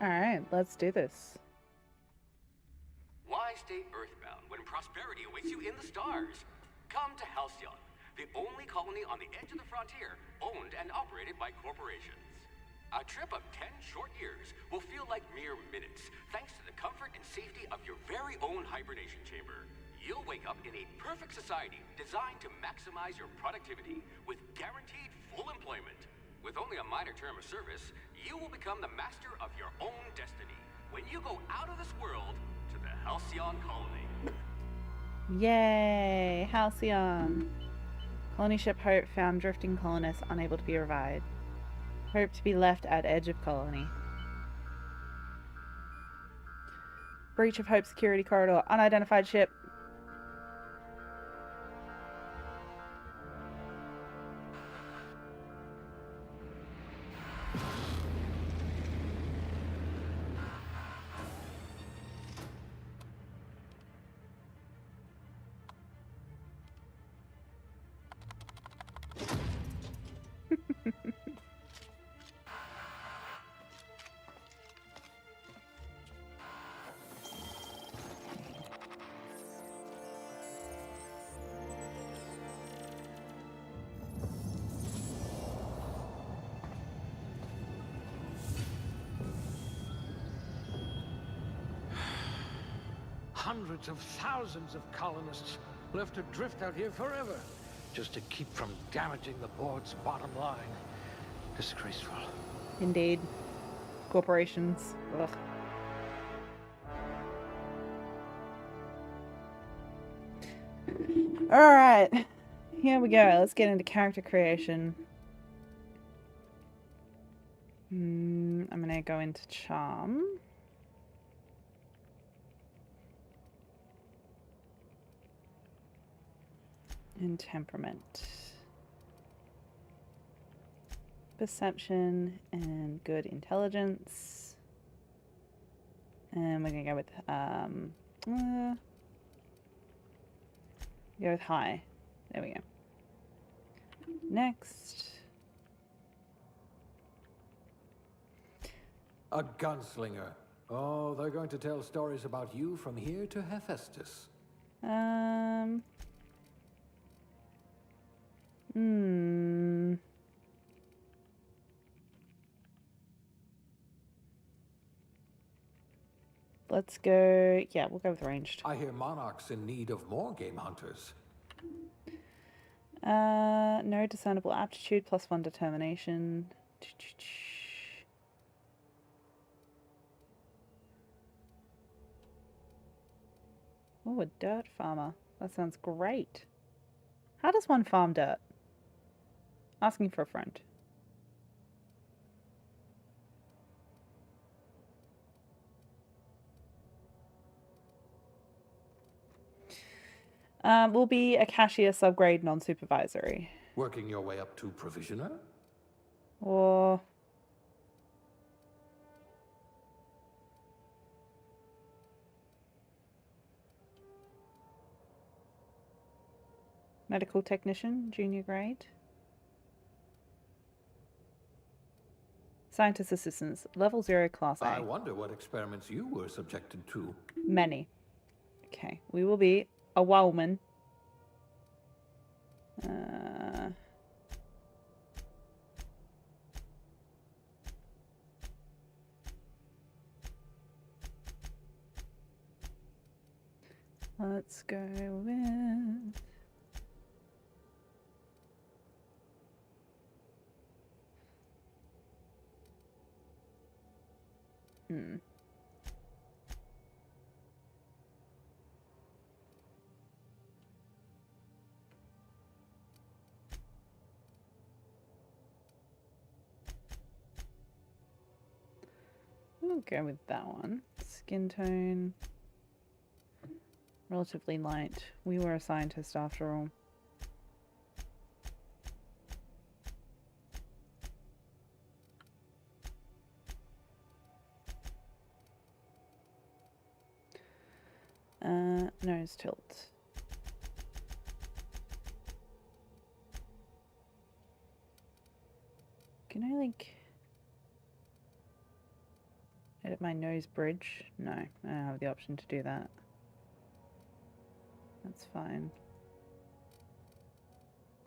Alright, let's do this. Why stay earthbound when prosperity awaits you in the stars? Come to Halcyon, the only colony on the edge of the frontier, owned and operated by corporations. A trip of 10 short years will feel like mere minutes, thanks to the comfort and safety of your very own hibernation chamber. You'll wake up in a perfect society designed to maximize your productivity with guaranteed full employment. With only a minor term of service, you will become the master of your own destiny when you go out of this world to the Halcyon Colony. Yay! Halcyon! Colony ship Hope found drifting colonists unable to be revived. Hope to be left at edge of colony. Breach of Hope security corridor. Unidentified ship. Hundreds of thousands of colonists left adrift out here forever, just to keep from damaging the board's bottom line. Disgraceful. Indeed. Corporations. Ugh. Alright. Here we go. Let's get into character creation. I'm gonna go into charm. And temperament. Perception and good intelligence. And we're gonna go with go with high. There we go. Next. A gunslinger. Oh, they're going to tell stories about you from here to Hephaestus. Let's go. Yeah, we'll go with ranged. I hear Monarch's in need of more game hunters. No discernible aptitude, +1 determination. Oh, a dirt farmer. That sounds great. How does one farm dirt? Asking for a friend. Will be a cashier subgrade non-supervisory. Working your way up to provisioner? Or... medical technician, junior grade. Scientist assistants, level 0, class A. I wonder what experiments you were subjected to. Many. Okay, we will be a woman. Let's go with... We'll go with that one. Skin tone. Relatively light. We were a scientist after all. Nose tilt. Can I like... Edit my nose bridge. No, I don't have the option to do that. That's fine.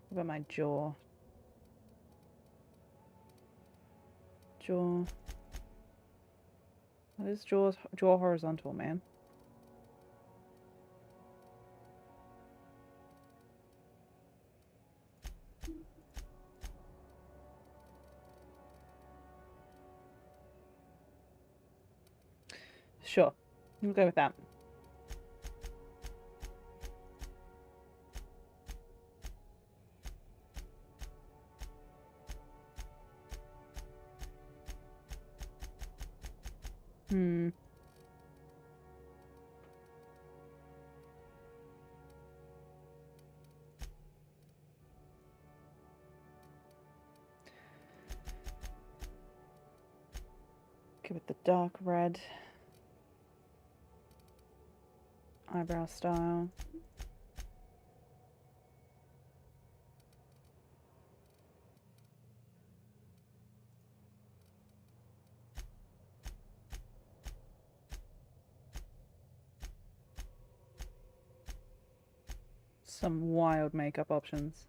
What about my jaw? Jaw. What is jaw horizontal, man? Sure, we'll go with that. Go with the dark red. Eyebrow style. Some wild makeup options.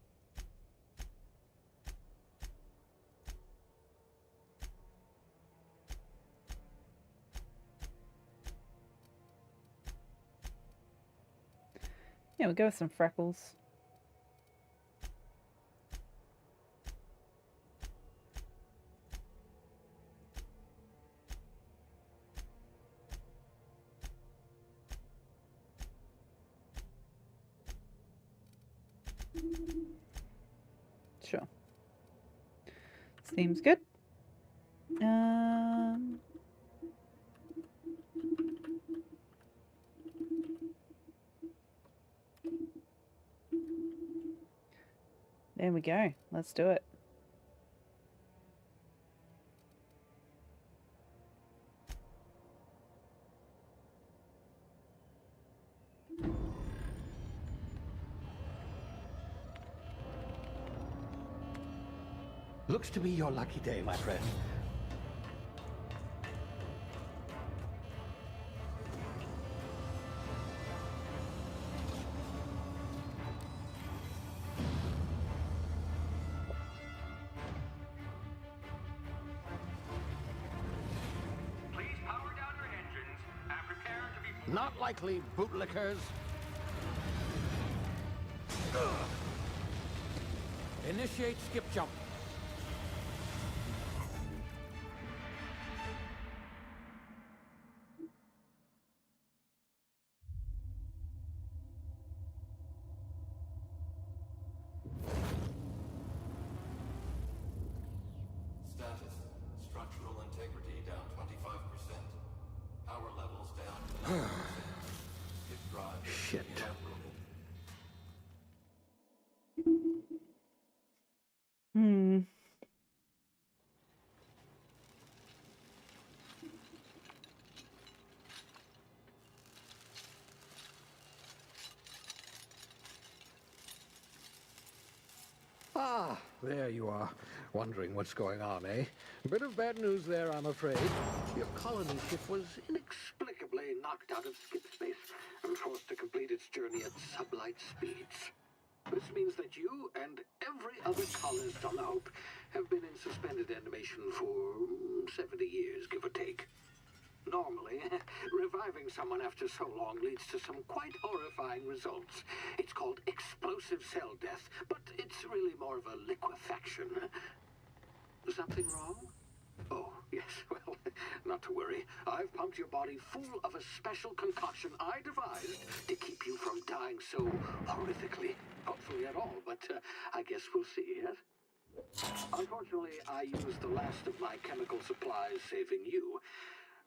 Yeah, we'll go with some freckles. Sure. Seems good. There we go. Let's do it. Looks to be your lucky day, my friend. Please power down your engines and prepare to be... Not likely, bootlickers. Initiate skip jump. Status. Structural integrity down 25%. Power levels down 11%. Skip drive is Shit. inoperable. Ah, there you are. Wondering what's going on, eh? A bit of bad news there, I'm afraid. Your colony ship was inexplicably knocked out of skip space and forced to complete its journey at sublight speeds. This means that you and every other colonist on the Hope have been in suspended animation for 70 years, give or take. Normally, reviving someone after so long leads to some quite horrifying results. It's called explosive cell death, but it's really more of a liquefaction. Something wrong? Oh, yes, well, not to worry. I've pumped your body full of a special concoction I devised to keep you from dying so horrifically. Hopefully at all, but I guess we'll see, yes? Unfortunately, I used the last of my chemical supplies saving you.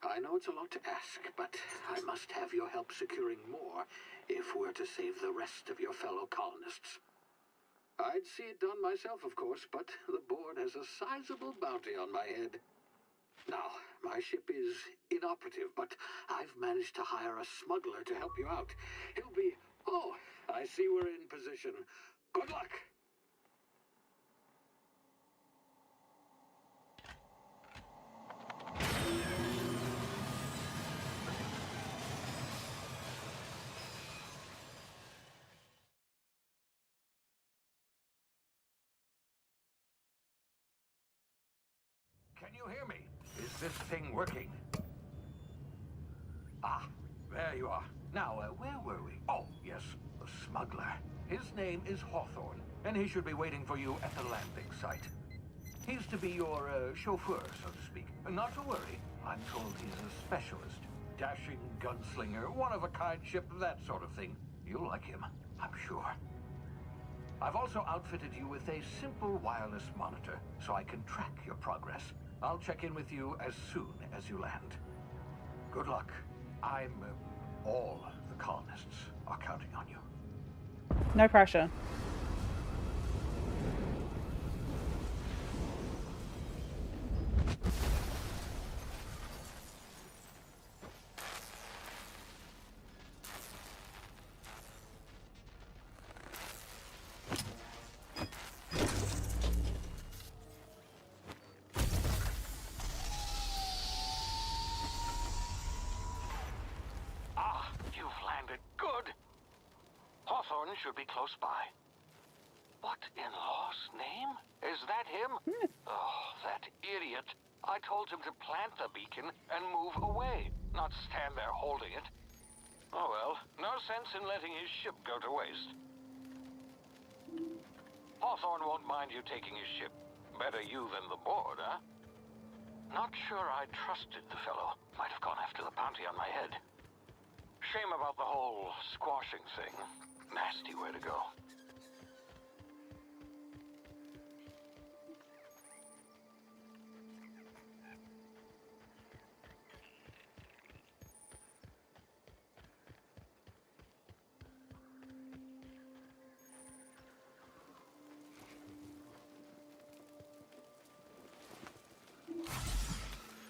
I know it's a lot to ask, but I must have your help securing more if we're to save the rest of your fellow colonists. I'd see it done myself, of course, but the board has a sizable bounty on my head. Now, my ship is inoperative, but I've managed to hire a smuggler to help you out. He'll be... Oh, I see we're in position. Good luck! you hear me? Is this thing working? Ah, there you are. Now, where were we? Oh, yes, the smuggler. His name is Hawthorne, and he should be waiting for you at the landing site. He's to be your chauffeur, so to speak. Not to worry, I'm told he's a specialist. Dashing gunslinger, one-of-a-kind ship, that sort of thing. You'll like him, I'm sure. I've also outfitted you with a simple wireless monitor, so I can track your progress. I'll check in with you as soon as you land. Good luck. All the colonists are counting on you. No pressure. Ah, you've landed. Good. Hawthorne should be close by. What in law's name? Is that him? Oh, that idiot. I told him to plant the beacon and move away, not stand there holding it. Oh well, no sense in letting his ship go to waste. Hawthorne won't mind you taking his ship. Better you than the board, huh? Not sure I trusted the fellow. Might have gone after the bounty on my head. Shame about the whole squashing thing. Nasty way to go.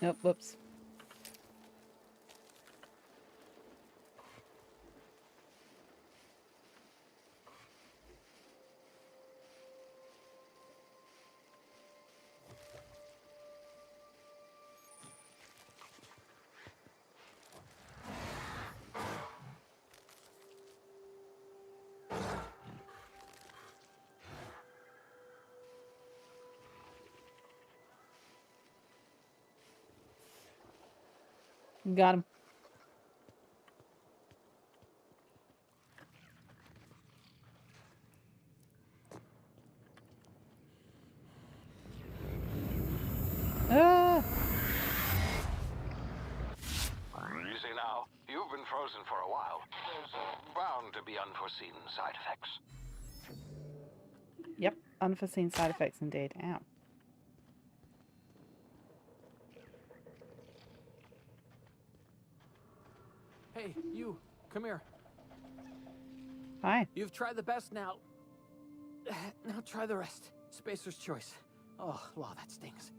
Oh, whoops. Got him. Ah! Easy now. You've been frozen for a while. There's bound to be unforeseen side effects. Yep, unforeseen side effects indeed. Ow. Hey, you, come here. Hi. You've tried the best now. Now try the rest. Spacer's choice. Oh, law, that stings.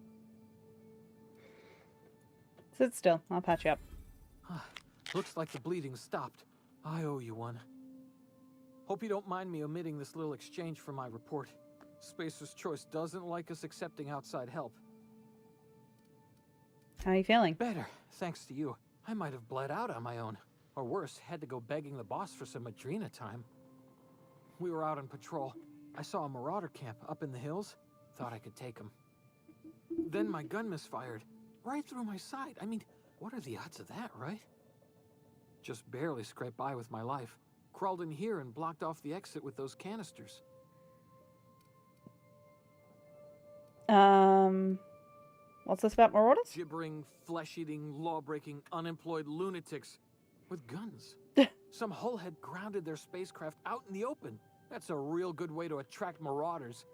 Sit still. I'll patch you up. Looks like the bleeding stopped. I owe you one. Hope you don't mind me omitting this little exchange from my report. Spacer's choice doesn't like us accepting outside help. How are you feeling? Better, thanks to you. I might have bled out on my own. Or worse, had to go begging the boss for some Adrena time. We were out on patrol. I saw a marauder camp up in the hills. Thought I could take him. Then my gun misfired. Right through my side. I mean, what are the odds of that, right? Just barely scraped by with my life. Crawled in here and blocked off the exit with those canisters. What's this about marauders? Gibbering, flesh-eating, law-breaking, unemployed lunatics with guns. Some hullhead grounded their spacecraft out in the open. That's a real good way to attract marauders.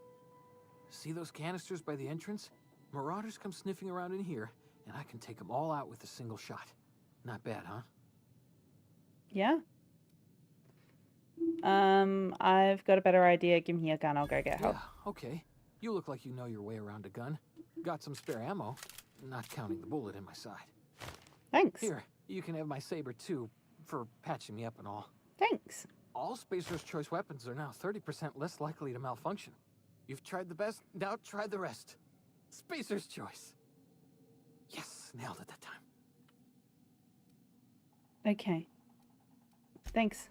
See those canisters by the entrance? Marauders come sniffing around in here, and I can take them all out with a single shot. Not bad, huh? Yeah. I've got a better idea. Give me a gun. I'll go get help. Yeah, okay. You look like you know your way around a gun. Got some spare ammo, not counting the bullet in my side. Thanks. Here, you can have my saber too, for patching me up and all. Thanks. All Spacer's Choice weapons are now 30% less likely to malfunction. You've tried the best, now try the rest. Spacer's Choice. Yes, nailed it that time. Okay. Thanks.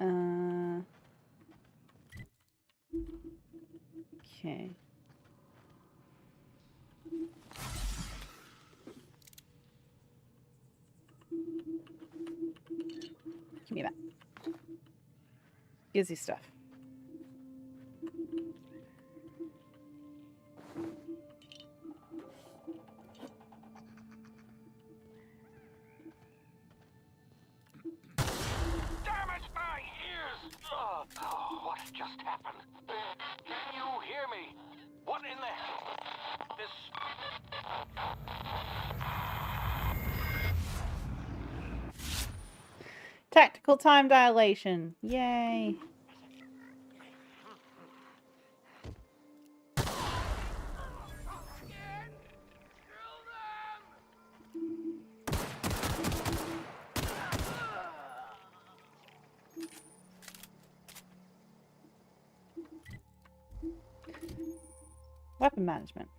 Okay. Give me that. Here's your stuff. Damn it, my ears! Oh, what just happened? Can you hear me? What in the... This... Tactical time dilation. Yay. Weapon management.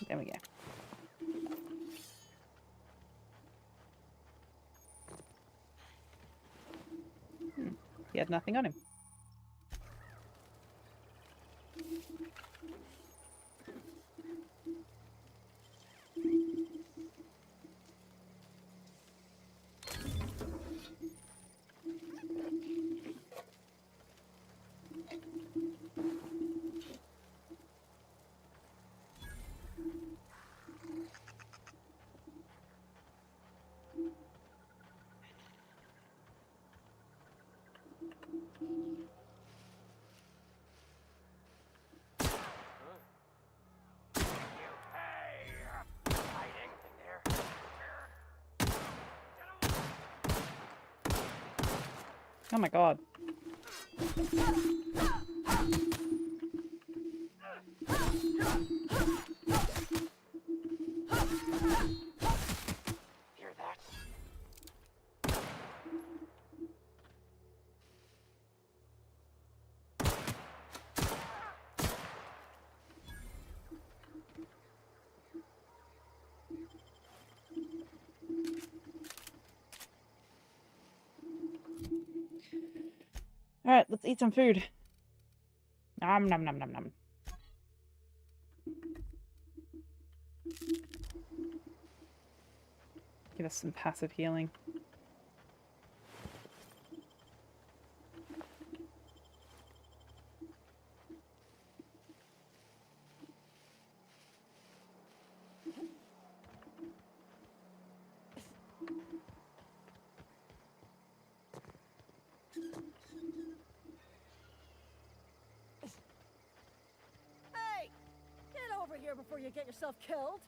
There we go. He had nothing on him. Oh my god. Hear that? Alright, let's eat some food. Nom nom nom nom nom. Give us some passive healing. Hey! Get over here before you get yourself killed.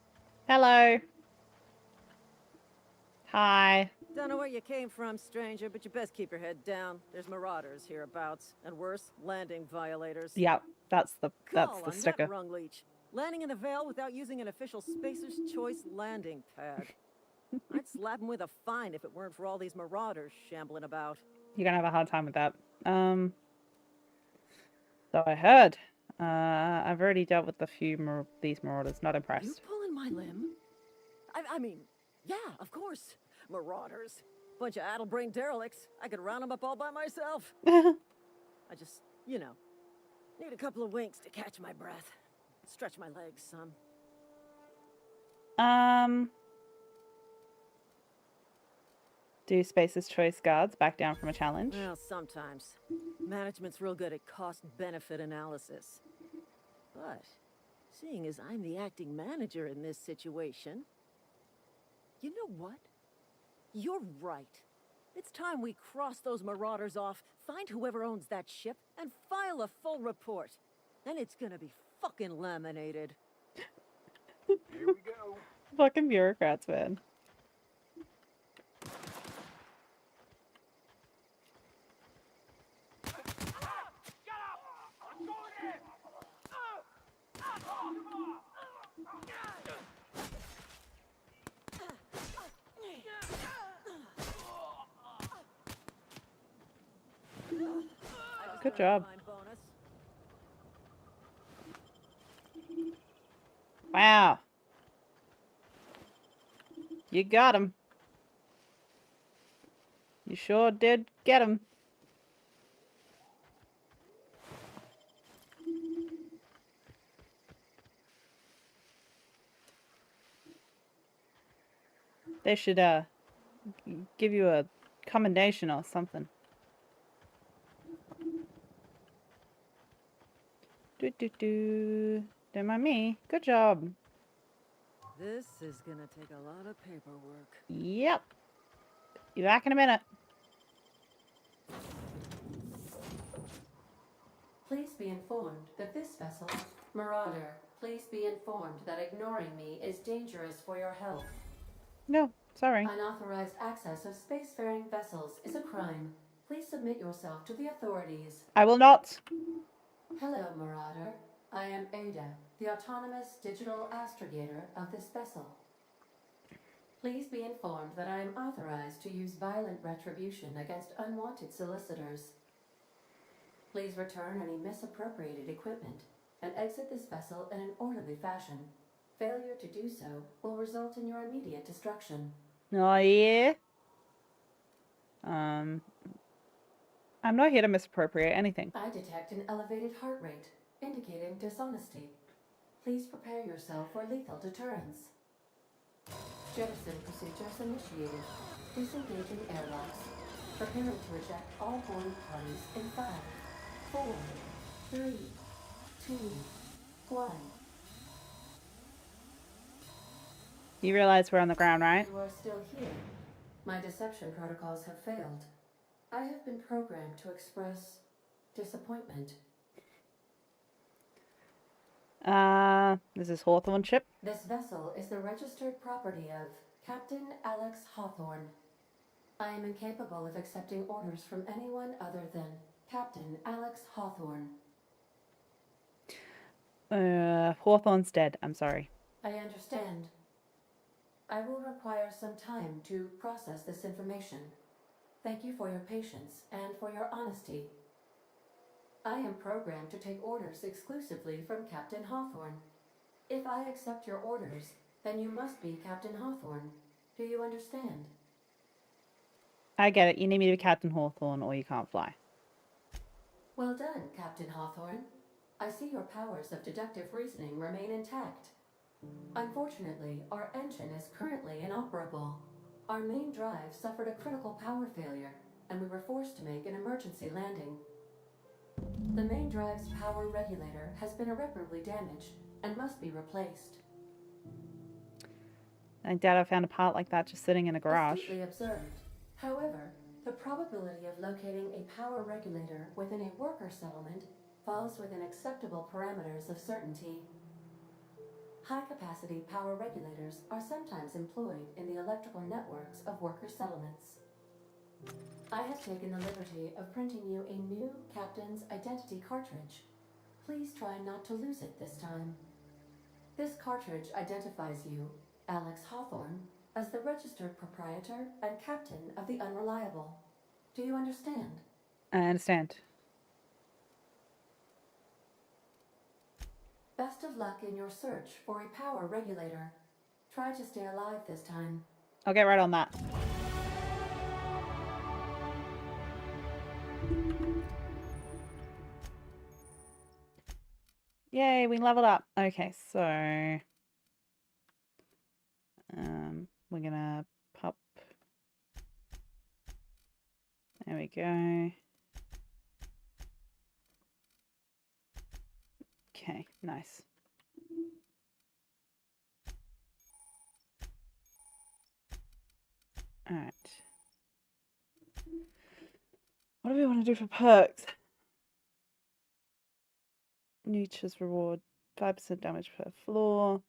Hello. Hi. Don't know where you came from, stranger, but you best keep your head down. There's marauders hereabouts, and worse, landing violators. Yep, that's the Call on sticker. that rung leech. Landing in the Vale without using an official Spacer's Choice landing pad. I'd slap him with a fine if it weren't for all these marauders shambling about. You're gonna have a hard time with that. So I heard. I've already dealt with a few these marauders. Not You impressed. pulling my limb? I mean, yeah, of course. Marauders. Bunch of addle-brained derelicts. I could round them up all by myself. I just, you know, need a couple of winks to catch my breath. Stretch my legs some. Do Space's Choice guards back down from a challenge? Well, sometimes. Management's real good at cost-benefit analysis. But, seeing as I'm the acting manager in this situation, you know what? You're right. It's time we cross those marauders off, find whoever owns that ship, and file a full report. Then it's gonna be fucking laminated. Here we go. Fucking bureaucrats, man. Good job. Bonus. Wow. You got him. You sure did get him. They should give you a commendation or something. Don't mind me. Good job. This is gonna take a lot of paperwork. Yep. Be back in a minute. Please be informed that this vessel, Marauder, please be informed that ignoring me is dangerous for your health. No, sorry. Unauthorized access of spacefaring vessels is a crime. Please submit yourself to the authorities. I will not. Hello, Marauder. I am Ada, the autonomous digital astrogator of this vessel. Please be informed that I am authorized to use violent retribution against unwanted solicitors. Please return any misappropriated equipment and exit this vessel in an orderly fashion. Failure to do so will result in your immediate destruction. Oh, yeah? I'm not here to misappropriate anything. I detect an elevated heart rate, indicating dishonesty. Please prepare yourself for lethal deterrence. Jettison procedures initiated. Disengaging airlocks. Preparing to eject all boarding parties in 5, 4, 3, 2, 1. You realize we're on the ground, right? You are still here. My deception protocols have failed. I have been programmed to express disappointment. This is Hawthorne ship. This vessel is the registered property of Captain Alex Hawthorne. I am incapable of accepting orders from anyone other than Captain Alex Hawthorne. Hawthorne's dead. I'm sorry. I understand. I will require some time to process this information. Thank you for your patience and for your honesty. I am programmed to take orders exclusively from Captain Hawthorne. If I accept your orders, then you must be Captain Hawthorne. Do you understand? I get it. You need me to be Captain Hawthorne or you can't fly. Well done, Captain Hawthorne. I see your powers of deductive reasoning remain intact. Unfortunately, our engine is currently inoperable. Our main drive suffered a critical power failure, and we were forced to make an emergency landing. The main drive's power regulator has been irreparably damaged and must be replaced. I doubt I found a part like that just sitting in a garage. Astutely observed. However, the probability of locating a power regulator within a worker settlement falls within acceptable parameters of certainty. High-capacity power regulators are sometimes employed in the electrical networks of worker settlements. I have taken the liberty of printing you a new Captain's Identity cartridge. Please try not to lose it this time. This cartridge identifies you, Alex Hawthorne, as the registered proprietor and captain of the Unreliable. Do you understand? I understand. Best of luck in your search for a power regulator. Try to stay alive this time. I'll get right on that. Yay, we leveled up. Okay, so we're gonna pop. There we go. Okay, nice. All right. What do we want to do for perks? Nietzsche's reward 5% damage per floor.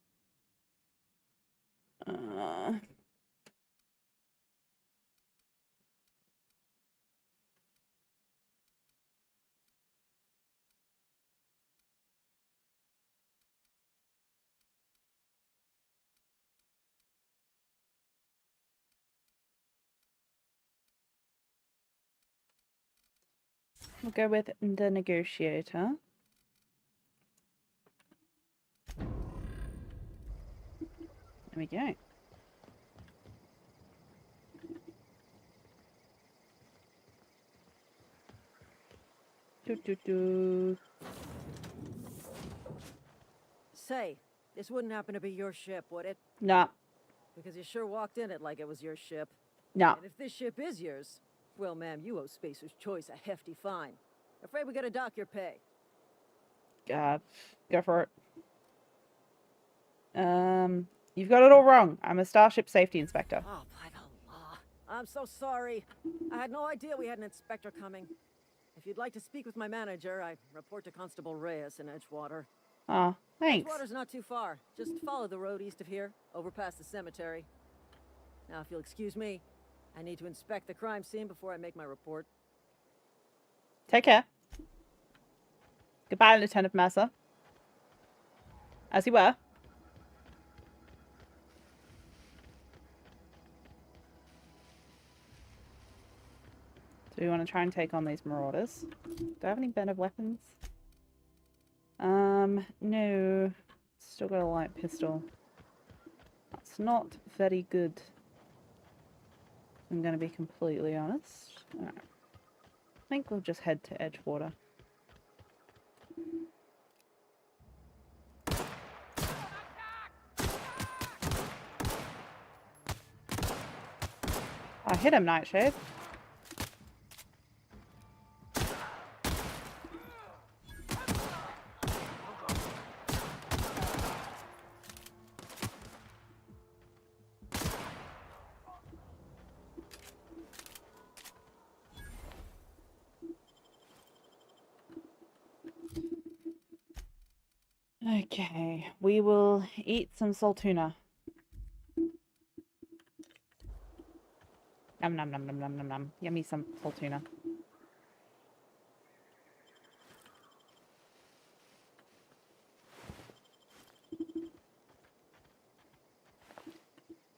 We'll go with the negotiator. There we go. Do. Say, this wouldn't happen to be your ship, would it? Nah. Because you sure walked in it like it was your ship. No. And if this ship is yours, well, ma'am, you owe Spacer's Choice a hefty fine. Afraid we gotta dock your pay. Go for it. You've got it all wrong. I'm a Starship Safety Inspector. Oh, by the law. I'm so sorry. I had no idea we had an inspector coming. If you'd like to speak with my manager, I report to Constable Reyes in Edgewater. Oh, thanks. Edgewater's not too far. Just follow the road east of here, over past the cemetery. Now, if you'll excuse me, I need to inspect the crime scene before I make my report. Take care. Goodbye, Lieutenant Mercer. As you were. Do we want to try and take on these marauders? Do I have any better weapons? No. Still got a light pistol. That's not very good. I'm going to be completely honest. Alright. I think we'll just head to Edgewater. I hit him, Nightshade. Okay, we will eat some saltuna. Nom nom nom nom nom nom nom. Yummy some saltuna.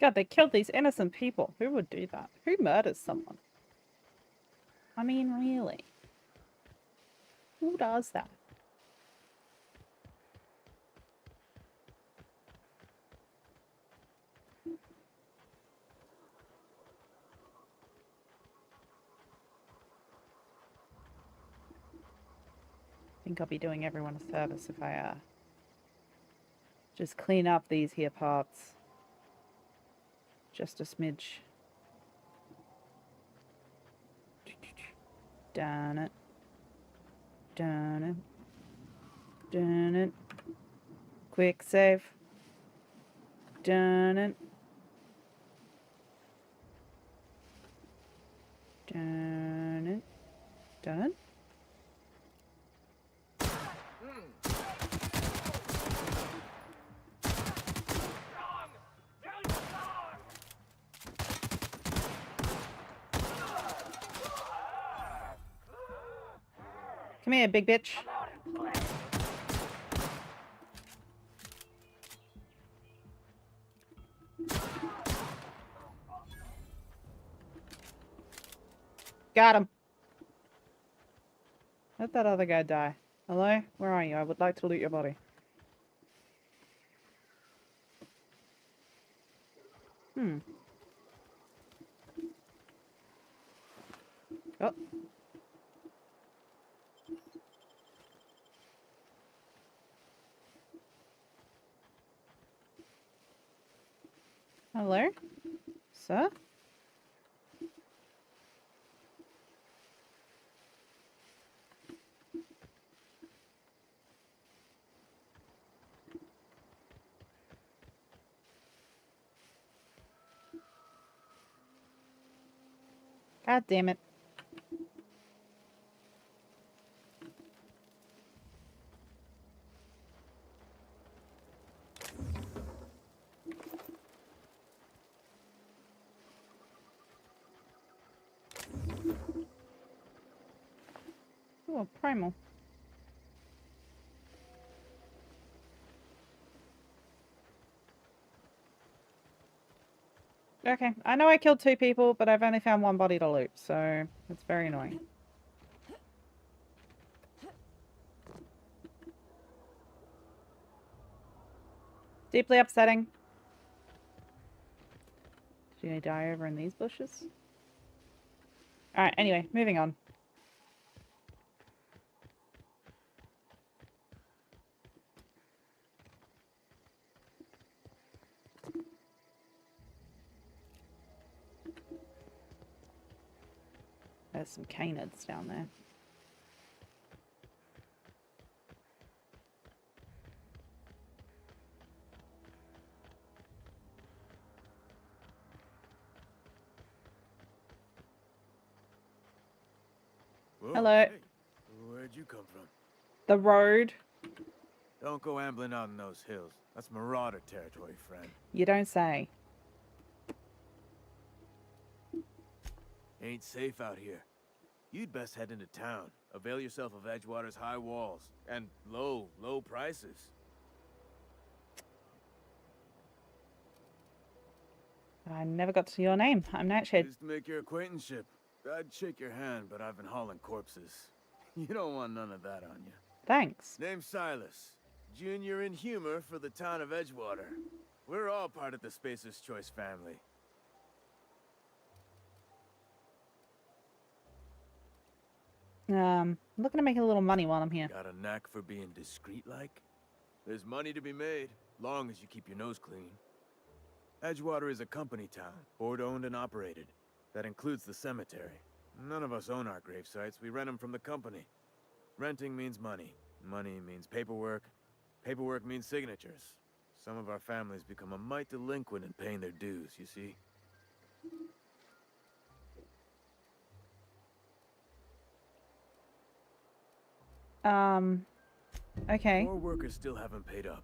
God, they killed these innocent people. Who would do that? Who murders someone? I mean, really? Who does that? I think I'll be doing everyone a service if I just clean up these here parts. Just a smidge. Darn it. Darn it. Darn it. Quick save. Darn it. Darn it. Done. Come here, big bitch. Got him. Let that other guy die. Hello? Where are you? I would like to loot your body. Oh. Hello? Sir? God damn it. Oh, a primal. Okay, I know I killed 2 people, but I've only found 1 body to loot, so it's very annoying. Deeply upsetting. Did I die over in these bushes? Alright, anyway, moving on. There's some canids down there. Whoa, Hello. hey, where'd you come from? The road. Don't go ambling out in those hills. That's Marauder territory, friend. You don't say. Ain't safe out here. You'd best head into town. Avail yourself of Edgewater's high walls and low prices. I never got to your name. I'm Nightshade. Pleased to make your acquaintanceship. I'd shake your hand, but I've been hauling corpses. You don't want none of that on you. Thanks. Name's Silas. Junior in humor for the town of Edgewater. We're all part of the Spacer's Choice family. Looking to make a little money while I'm here. Got a knack for being discreet-like? There's money to be made, long as you keep your nose clean. Edgewater is a company town, board-owned and operated. That includes the cemetery. None of us own our grave sites, we rent them from the company. Renting means money. Money means paperwork. Paperwork means signatures. Some of our families become a mite delinquent in paying their dues, you see? Okay. 4 workers still haven't paid up.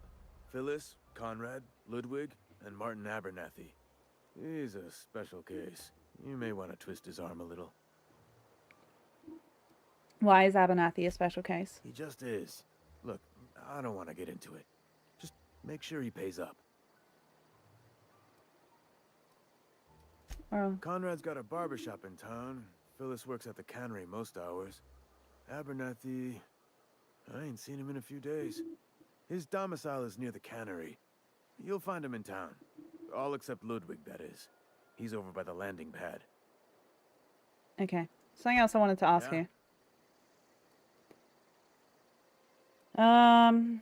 Phyllis, Conrad, Ludwig, and Martin Abernathy. He's a special case. You may want to twist his arm a little. Why is Abernathy a special case? He just is. Look, I don't want to get into it. Just make sure he pays up. Well, Conrad's got a barbershop in town. Phyllis works at the cannery most hours. Abernathy... I ain't seen him in a few days. His domicile is near the cannery. You'll find him in town. All except Ludwig, that is. He's over by the landing pad. okay. Something else I wanted to ask Yeah? you.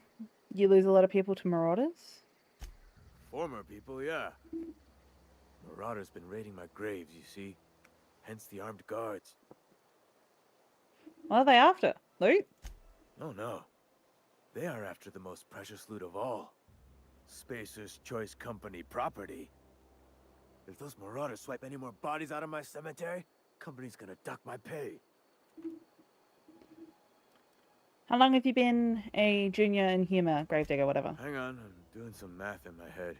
You lose a lot of people to marauders? Former people, yeah. Marauder's been raiding my graves, you see. Hence the armed guards. What are they after? Loot? Oh no. They are after the most precious loot of all. Spacer's Choice Company property. If those marauders swipe any more bodies out of my cemetery, company's gonna duck my pay. How long have you been a junior in humor, gravedigger, whatever? Hang on, I'm doing some math in my head.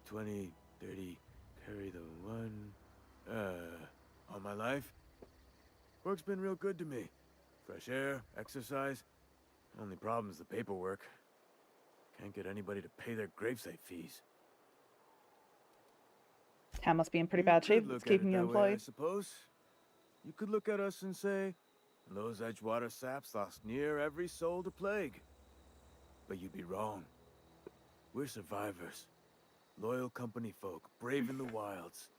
20, 30, carry the 1. All my life? Work's been real good to me. Fresh air, exercise. Only problem's the paperwork. Can't get anybody to pay their gravesite fees. Town must be in pretty You bad could shape. look It's at keeping it you that way, I employed. suppose. You could look at us and say, those Edgewater saps lost near every soul to plague. But you'd be wrong. We're survivors. Loyal company folk, brave in the wilds.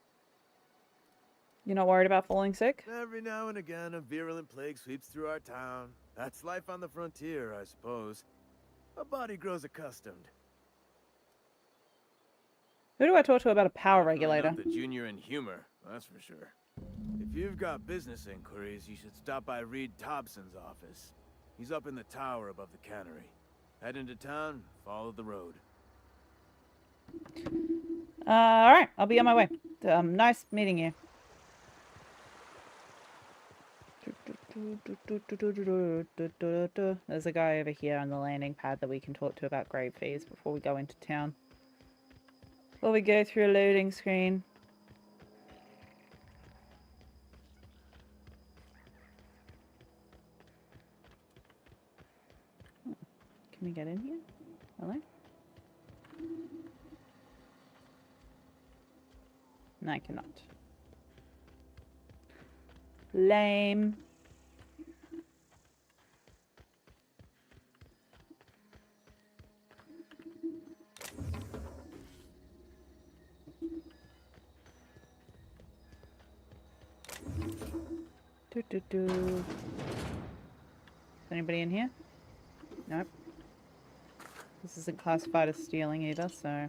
You're not worried about falling sick? Every now and again, a virulent plague sweeps through our town. That's life on the frontier, I suppose. A body grows accustomed. Who do I talk to about a power Definitely regulator? not the junior in humor, that's for sure. If you've got business inquiries, you should stop by Reed Thompson's office. He's up in the tower above the cannery. Head into town, follow the road. Alright, I'll be on my way. Nice meeting you. There's a guy over here on the landing pad that we can talk to about grave fees before we go into town. Before we go through a loading screen. Can we get in here? Hello? No, I cannot. Lame. Is anybody in here? Nope. This isn't classified as stealing either, so...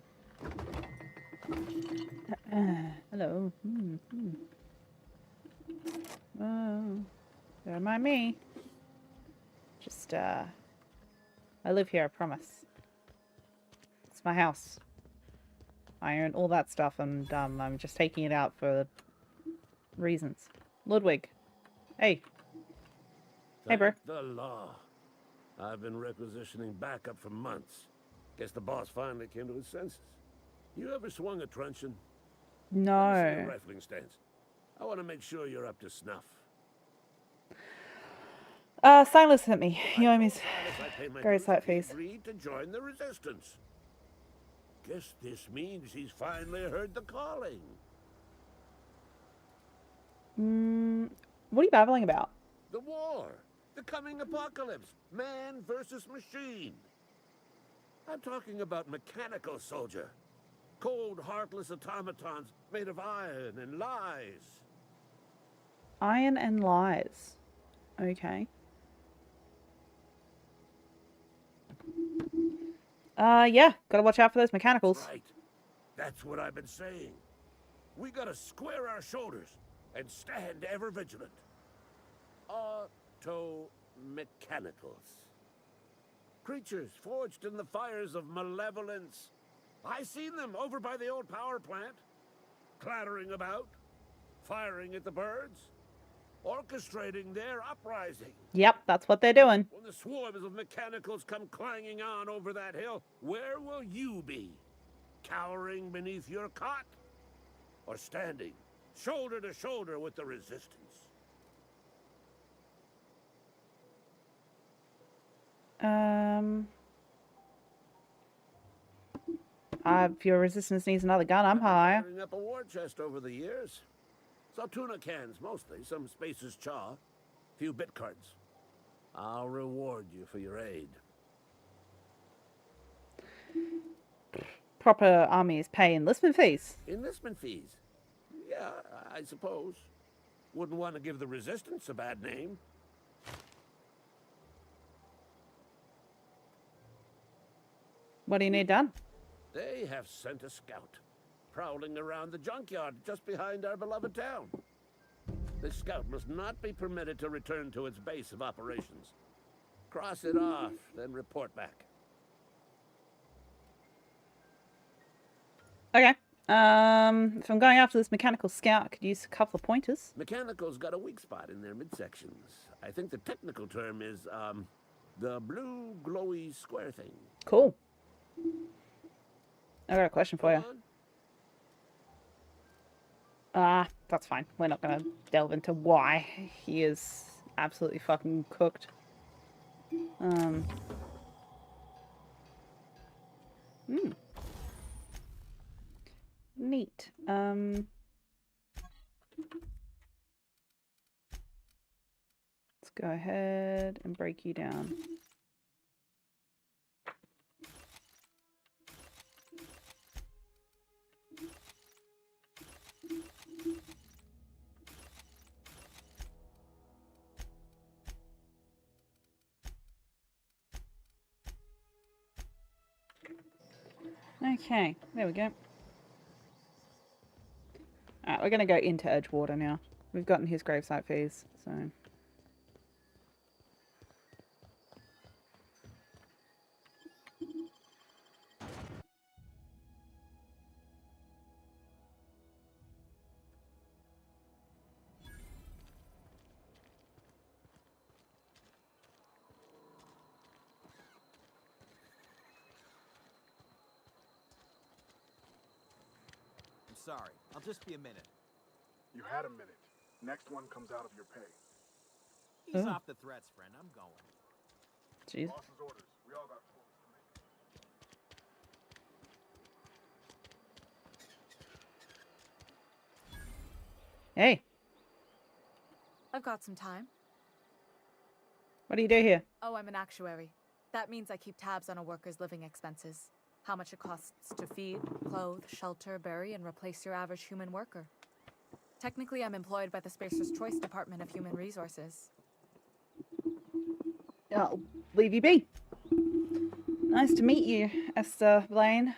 Hello. Oh, don't mind me. Just, I live here, I promise. It's my house. I own all that stuff, and I'm just taking it out for reasons. Ludwig. Hey. Hey, bro. Thank the law. I've been requisitioning backup for months. Guess the boss finally came to his senses. You ever swung a truncheon? Let me see your No. rifling stance. I want to make sure you're up to snuff. Silas sent me. You owe me Silas, I paid my very dues slight if he fees. agreed to join the resistance. Guess this means he's finally heard the calling. What are you babbling about? The war. The coming apocalypse. Man versus machine. I'm talking about mechanical soldier. Cold, heartless automatons made of iron and lies. Iron and lies. Okay. Yeah. Gotta watch out for those mechanicals. Right. That's what I've been saying. We gotta square our shoulders and stand ever vigilant. Auto-mechanicals. Creatures forged in the fires of malevolence. I seen them over by the old power plant. Clattering about. Firing at the birds. Orchestrating their uprising. Yep, that's what they're doing. When the swarms of mechanicals come clanging on over that hill, where will you be? Cowering beneath your cot? Or standing, shoulder to shoulder with the resistance? If your resistance needs another gun, I'm higher. Clearing up a war chest over the years. Saw tuna cans mostly, some Spacer's Chaw, few bit cards. I'll reward you for your aid. Proper armies pay enlistment fees. Enlistment fees? Yeah, I suppose. Wouldn't want to give the resistance a bad name. What do you need done? They have sent a scout, prowling around the junkyard just behind our beloved town. This scout must not be permitted to return to its base of operations. Cross it off, then report back. Okay. If I'm going after this mechanical scout, I could use a couple of pointers. Mechanical's got a weak spot in their midsections. I think the technical term is, the blue glowy square thing. Cool. I got a question for you. That's fine. We're not gonna delve into why he is absolutely fucking cooked. Neat. Let's go ahead and break you down. Okay, there we go. Alright, we're gonna go into Edgewater now. We've gotten his gravesite fees, so... Sorry, I'll just be a minute. You had a minute. Next one comes out of your pay. Ease off the threats, friend. I'm going. Jeez. Boss's orders. We all got calls to make. Hey, I've got some time. what do you do here? Oh, I'm an actuary. That means I keep tabs on a worker's living expenses. How much it costs to feed, clothe, shelter, bury, and replace your average human worker. Technically, I'm employed by the Spacer's Choice Department of Human Resources. I'll leave you be. Nice to meet you, Esther Blaine.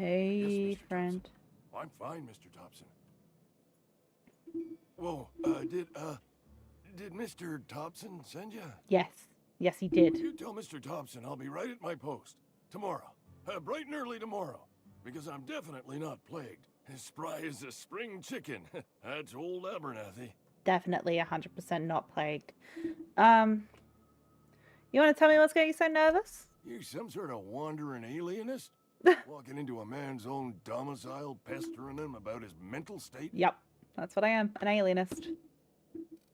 Hey, Mr. friend. I'm fine, Mr. Thompson. Whoa, did Mr. Thompson send you? Yes. Yes, he did. You tell Mr. Thompson I'll be right at my post. Tomorrow. Bright and early tomorrow. Because I'm definitely not plagued. As spry as a spring chicken. That's old Abernathy. Definitely 100% not plagued. You want to tell me what's getting you so nervous? You some sort of wandering alienist? Walking into a man's own domicile, pestering him about his mental state? Yep, that's what I am, an alienist.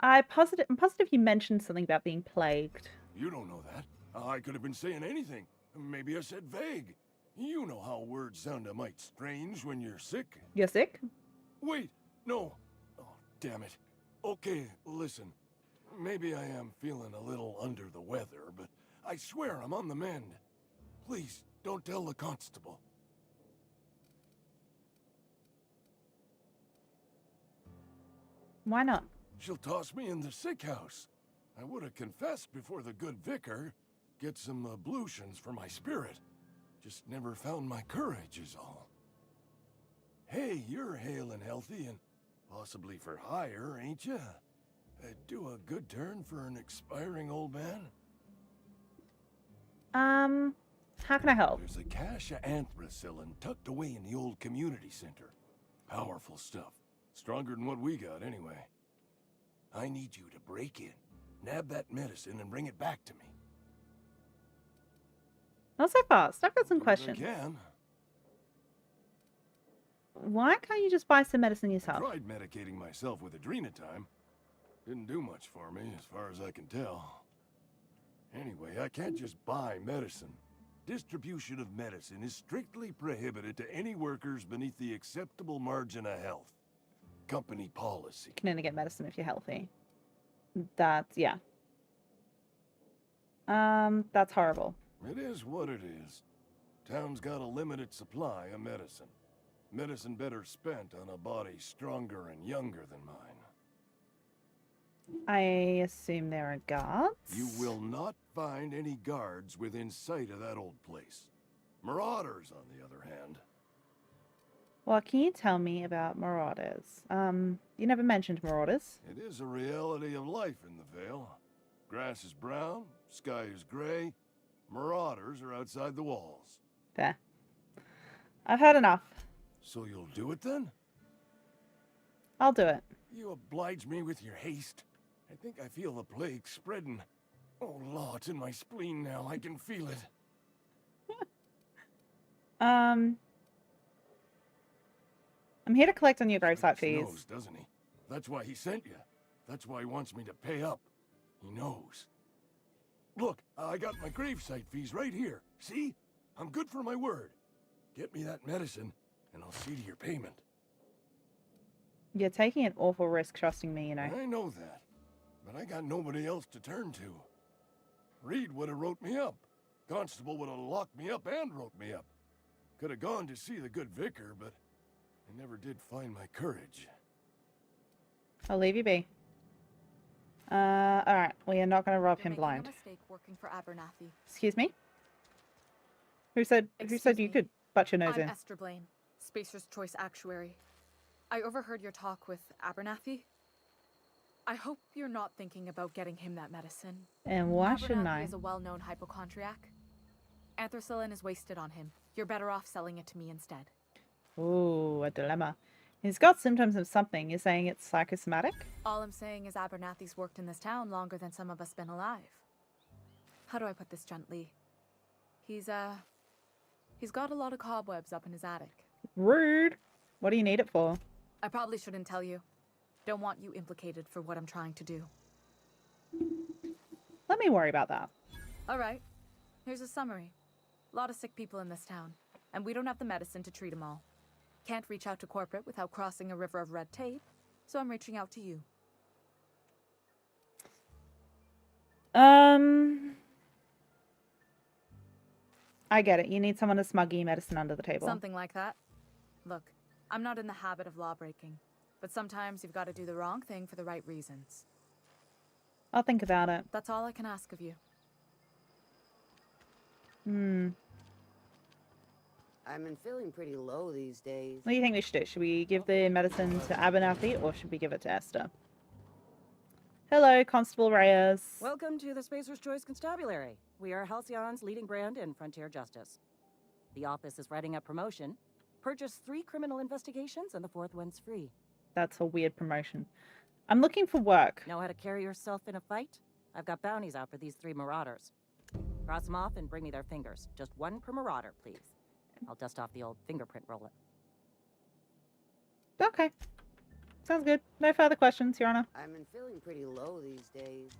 I'm positive you mentioned something about being plagued. You don't know that. I could have been saying anything. Maybe I said vague. You know how words sound a mite strange when you're sick. You're sick? Wait, no. Oh, damn it. Okay, listen. Maybe I am feeling a little under the weather, but I swear I'm on the mend. Please, don't tell the constable. Why not? She'll toss me in the sick house. I would have confessed before the good vicar. Get some ablutions for my spirit. Just never found my courage is all. Hey, you're hale and healthy and possibly for hire, ain't ya? Do a good turn for an expiring old man? How can I help? There's a cache of anthracillin tucked away in the old community center. Powerful stuff. Stronger than what we got, anyway. I need you to break in, nab that medicine, and bring it back to me. Not so fast. I've got some questions. I can. Why can't you just buy some medicine yourself? I tried medicating myself with Adrenatime. Didn't do much for me, as far as I can tell. Anyway, I can't just buy medicine. Distribution of medicine is strictly prohibited to any workers beneath the acceptable margin of health. Company policy. You can only get medicine if you're healthy. That's, yeah. That's horrible. It is what it is. Town's got a limited supply of medicine. Medicine better spent on a body stronger and younger than mine. I assume there are guards? You will not find any guards within sight of that old place. Marauders, on the other hand. Well, can you tell me about marauders? You never mentioned marauders. It is a reality of life in the Vale. Grass is brown, sky is gray. Marauders are outside the walls. There. I've had enough. So you'll do it then? I'll do it. You oblige me with your haste. I think I feel the plague spreading. Oh, Law, it's in my spleen now. I can feel it. I'm here to collect on your gravesite He fees. knows, doesn't he? That's why he sent you. That's why he wants me to pay up. He knows. Look, I got my gravesite fees right here. See? I'm good for my word. Get me that medicine, and I'll see to your payment. You're taking an awful risk trusting me, you know. I know that, but I got nobody else to turn to. Reed would have wrote me up. Constable would have locked me up and wrote me up. Could have gone to see the good vicar, but I never did find my courage. I'll leave you be. Alright. We are not going to rob him You're blind. making a mistake working for Abernathy. Excuse me? Who said Excuse you me. could butt your nose I'm in? Esther Blaine, Spacer's Choice Actuary. I overheard your talk with Abernathy. I hope you're not thinking about getting him that medicine. And why shouldn't Abernathy I? is a well-known hypochondriac. Anthracillin is wasted on him. You're better off selling it to me instead. Ooh, a dilemma. He's got symptoms of something. You're saying it's psychosomatic? All I'm saying is Abernathy's worked in this town longer than some of us been alive. How do I put this gently? He's got a lot of cobwebs up in his attic. Rude. What do you need it for? I probably shouldn't tell you. Don't want you implicated for what I'm trying to do. Let me worry about that. All right. Here's a summary. A lot of sick people in this town, and we don't have the medicine to treat them all. Can't reach out to corporate without crossing a river of red tape, so I'm reaching out to you. I get it. You need someone to smuggle your medicine under the table. Something like that. Look, I'm not in the habit of law breaking, but sometimes you've got to do the wrong thing for the right reasons. I'll think about it. That's all I can ask of you. Hmm. I've been feeling pretty low these days. What do you think we should do? Should we give the medicine to Abernathy or should we give it to Esther? Hello, Constable Reyes. Welcome to the Spacer's Choice Constabulary. We are Halcyon's leading brand in frontier justice. The office is writing up promotion. Purchase 3 criminal investigations and the 4th one's free. That's a weird promotion. I'm looking for work. Know how to carry yourself in a fight? I've got bounties out for these 3 marauders. Cross them off and bring me their fingers. Just 1 per marauder, please. I'll dust off the old fingerprint roller. Okay. Sounds good. No further questions, Your Honor. I've been feeling pretty low these days.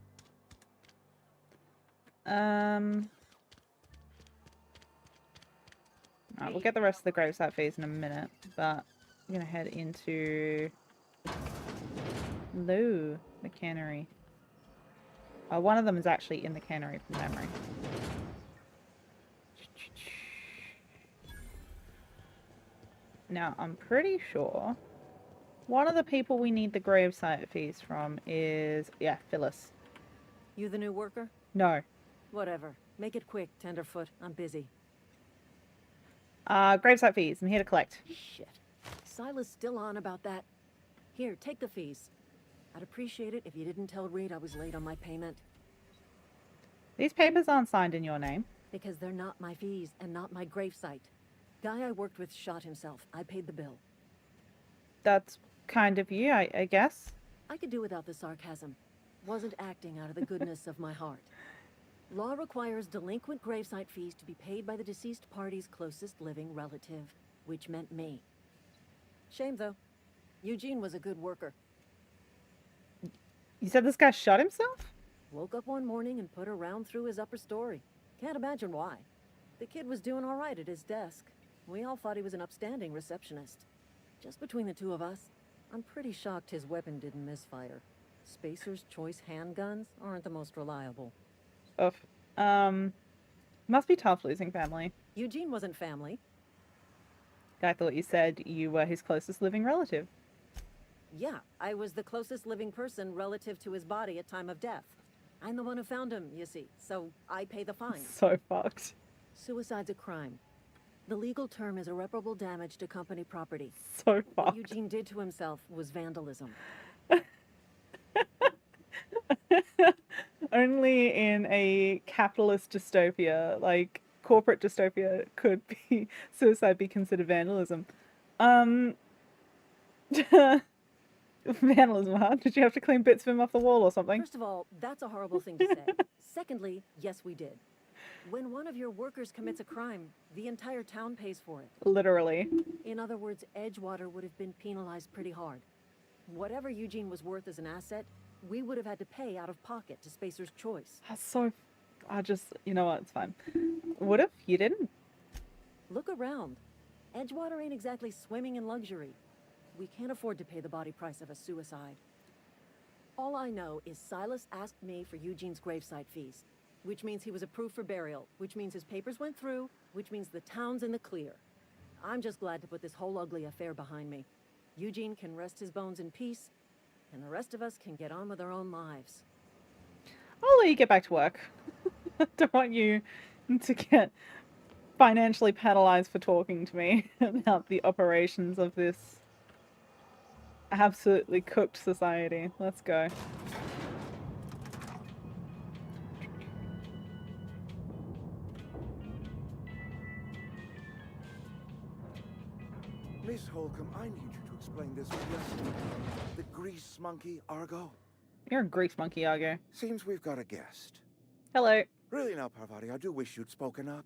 Alright, we'll get the rest of the gravesite fees in a minute, but I'm gonna head into the cannery. Oh, one of them is actually in the cannery from memory. Now, I'm pretty sure one of the people we need the gravesite fees from is, yeah, Phyllis. You the new worker? No. Whatever. Make it quick, Tenderfoot. I'm busy. Gravesite fees. I'm here to collect. Shit. Silas still on about that. Here, take the fees. I'd appreciate it if you didn't tell Reed I was late on my payment. These papers aren't signed in your name. Because they're not my fees and not my gravesite. Guy I worked with shot himself. I paid the bill. That's kind of you, I guess. I could do without the sarcasm. Wasn't acting out of the goodness of my heart. Law requires delinquent gravesite fees to be paid by the deceased party's closest living relative, which meant me. Shame, though. Eugene was a good worker. You said this guy shot himself? Woke up one morning and put a round through his upper story. Can't imagine why. The kid was doing all right at his desk. We all thought he was an upstanding receptionist. Just between the 2 of us, I'm pretty shocked his weapon didn't misfire. Spacer's Choice handguns aren't the most reliable. Oof. Must be tough losing family. Eugene wasn't family. I thought you said you were his closest living relative. Yeah, I was the closest living person relative to his body at time of death. I'm the one who found him, you see, so I pay the fine. So fucked. Suicide's a crime. The legal term is irreparable damage to company property. So fucked. What Eugene did to himself was vandalism. Only in a capitalist dystopia, like corporate dystopia, could be suicide be considered vandalism. Vandalism, huh? Did you have to clean bits of him off the wall or something? First of all, that's a horrible thing to say. Secondly, yes, we did. When one of your workers commits a crime, the entire town pays for it. Literally. In other words, Edgewater would have been penalized pretty hard. Whatever Eugene was worth as an asset, we would have had to pay out of pocket to Spacer's Choice. That's so... you know what, it's fine. What if you didn't? Look around. Edgewater ain't exactly swimming in luxury. We can't afford to pay the body price of a suicide. All I know is Silas asked me for Eugene's gravesite fees, which means he was approved for burial, which means his papers went through, which means the town's in the clear. I'm just glad to put this whole ugly affair behind me. Eugene can rest his bones in peace, and the rest of us can get on with our own lives. I'll let you get back to work. I don't want you to get financially penalized for talking to me about the operations of this absolutely cooked society. Let's go. Miss Holcomb, I need you to explain this to us. The grease monkey, Argo? You're a grease monkey, Argo. Seems we've got a guest. Hello. Really now, Parvati, I do wish you'd spoken up.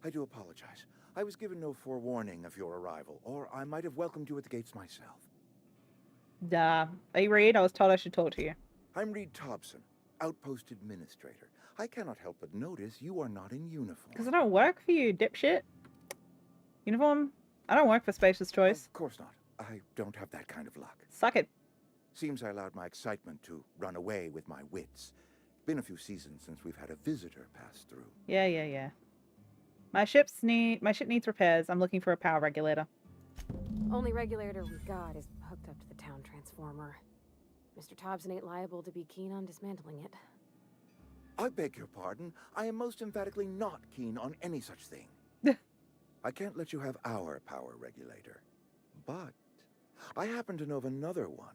I do apologize. I was given no forewarning of your arrival, or I might have welcomed you at the gates myself. Are you Reed? I was told I should talk to you. I'm Reed Thompson, Outpost Administrator. I cannot help but notice you are not in uniform. Because I don't work for you, dipshit. Uniform? I don't work for Spacer's Choice. Of course not. I don't have that kind of luck. Suck it. Seems I allowed my excitement to run away with my wits. Been a few seasons since we've had a visitor pass through. Yeah. My ship needs repairs. I'm looking for a power regulator. Only regulator we got is hooked up to the town transformer. Mr. Thompson ain't liable to be keen on dismantling it. I beg your pardon. I am most emphatically not keen on any such thing. I can't let you have our power regulator. But I happen to know of another one.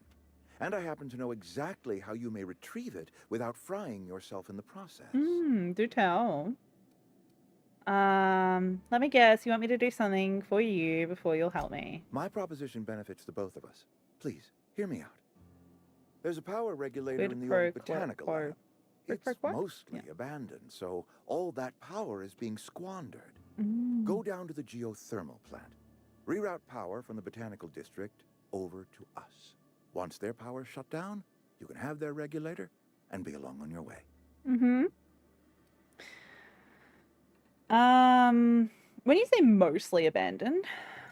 And I happen to know exactly how you may retrieve it without frying yourself in the process. Do tell. Let me guess. You want me to do something for you before you'll help me? My proposition benefits the both of us. Please, hear me out. There's a power regulator in the old botanical lab. It's mostly abandoned, so all that power is being squandered. Go down to the geothermal plant. Reroute power from the botanical district over to us. Once their power's shut down, you can have their regulator and be along on your way. When you say mostly abandoned,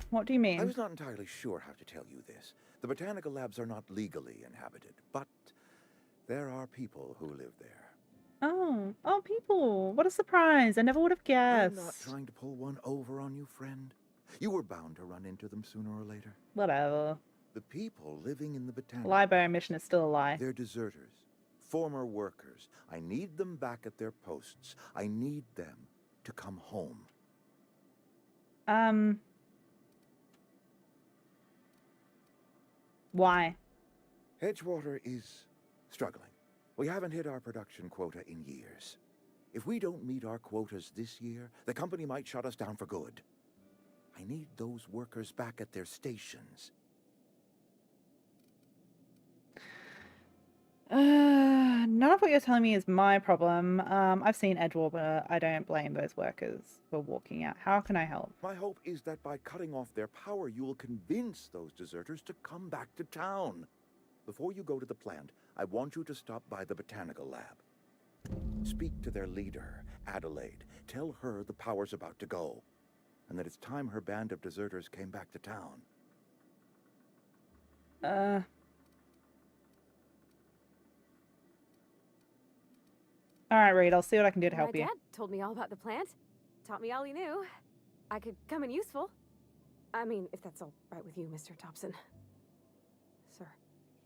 what do you mean? I was not entirely sure how to tell you this. The botanical labs are not legally inhabited, but there are people who live there. Oh, people. What a surprise. I never would have guessed. I'm not trying to pull one over on you, friend. You were bound to run into them sooner or later. Whatever. The people living in the botanical Library mission is still a lie. They're deserters, former workers. I need them back at their posts. I need them to come home. Why? Edgewater is struggling. We haven't hit our production quota in years. If we don't meet our quotas this year, the company might shut us down for good. I need those workers back at their stations. None of what you're telling me is my problem. I've seen Edgewater. I don't blame those workers for walking out. How can I help? My hope is that by cutting off their power, you will convince those deserters to come back to town. Before you go to the plant, I want you to stop by the botanical lab. Speak to their leader, Adelaide. Tell her the power's about to go, and that it's time her band of deserters came back to town. All right, Reed, I'll see what I can do to help My you. dad told me all about the plant. Taught me all he knew. I could come in useful. I mean, if that's all right with you, Mr. Thompson. Sir.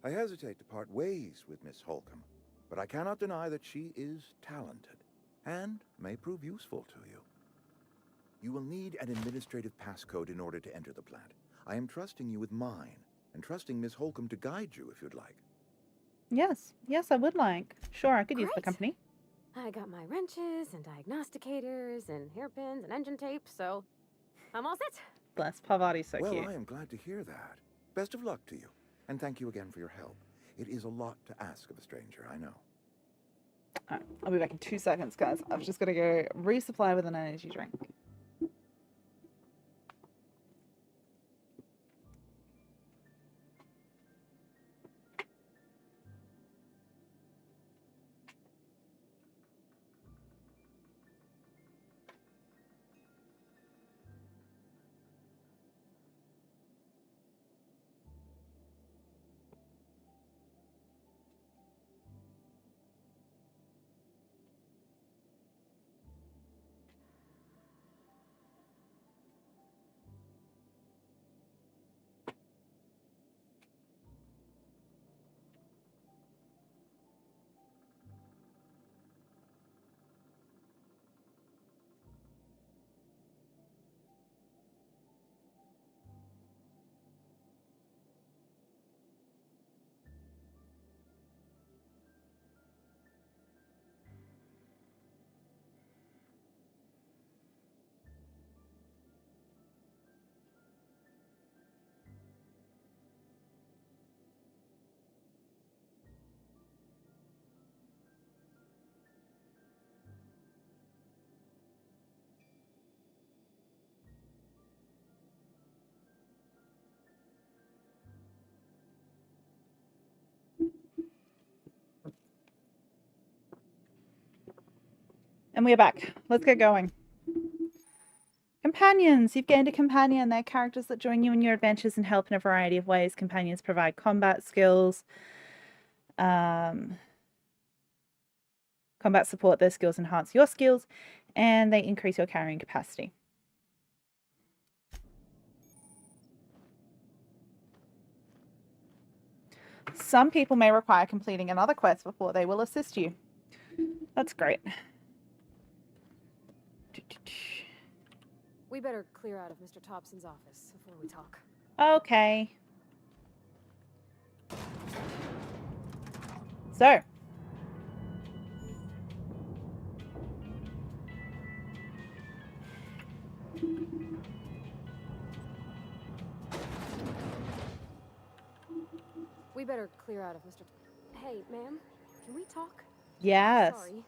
I hesitate to part ways with Miss Holcomb, but I cannot deny that she is talented and may prove useful to you. You will need an administrative passcode in order to enter the plant. I am trusting you with mine, and trusting Miss Holcomb to guide you if you'd like. Yes, I would like. Sure, I could use the Great. company. I got my wrenches and diagnosticators and hairpins and engine tape, so I'm all set. Bless, Pavati's so well, cute. I am glad to hear that. Best of luck to you, and thank you again for your help. It is a lot to ask of a stranger, I know. All right, I'll be back in 2 seconds, guys. I've just got to go resupply with an energy drink. And we're back. Let's get going. Companions. You've gained a companion. They're characters that join you in your adventures and help in a variety of ways. Companions provide combat skills. Combat support. Their skills enhance your skills. And they increase your carrying capacity. Some people may require completing another quest before they will assist you. That's great. We better clear out of Mr. Thompson's office before we talk. Okay. So. We better clear out of Mr. Hey, ma'am, can we talk? Yes. Sorry.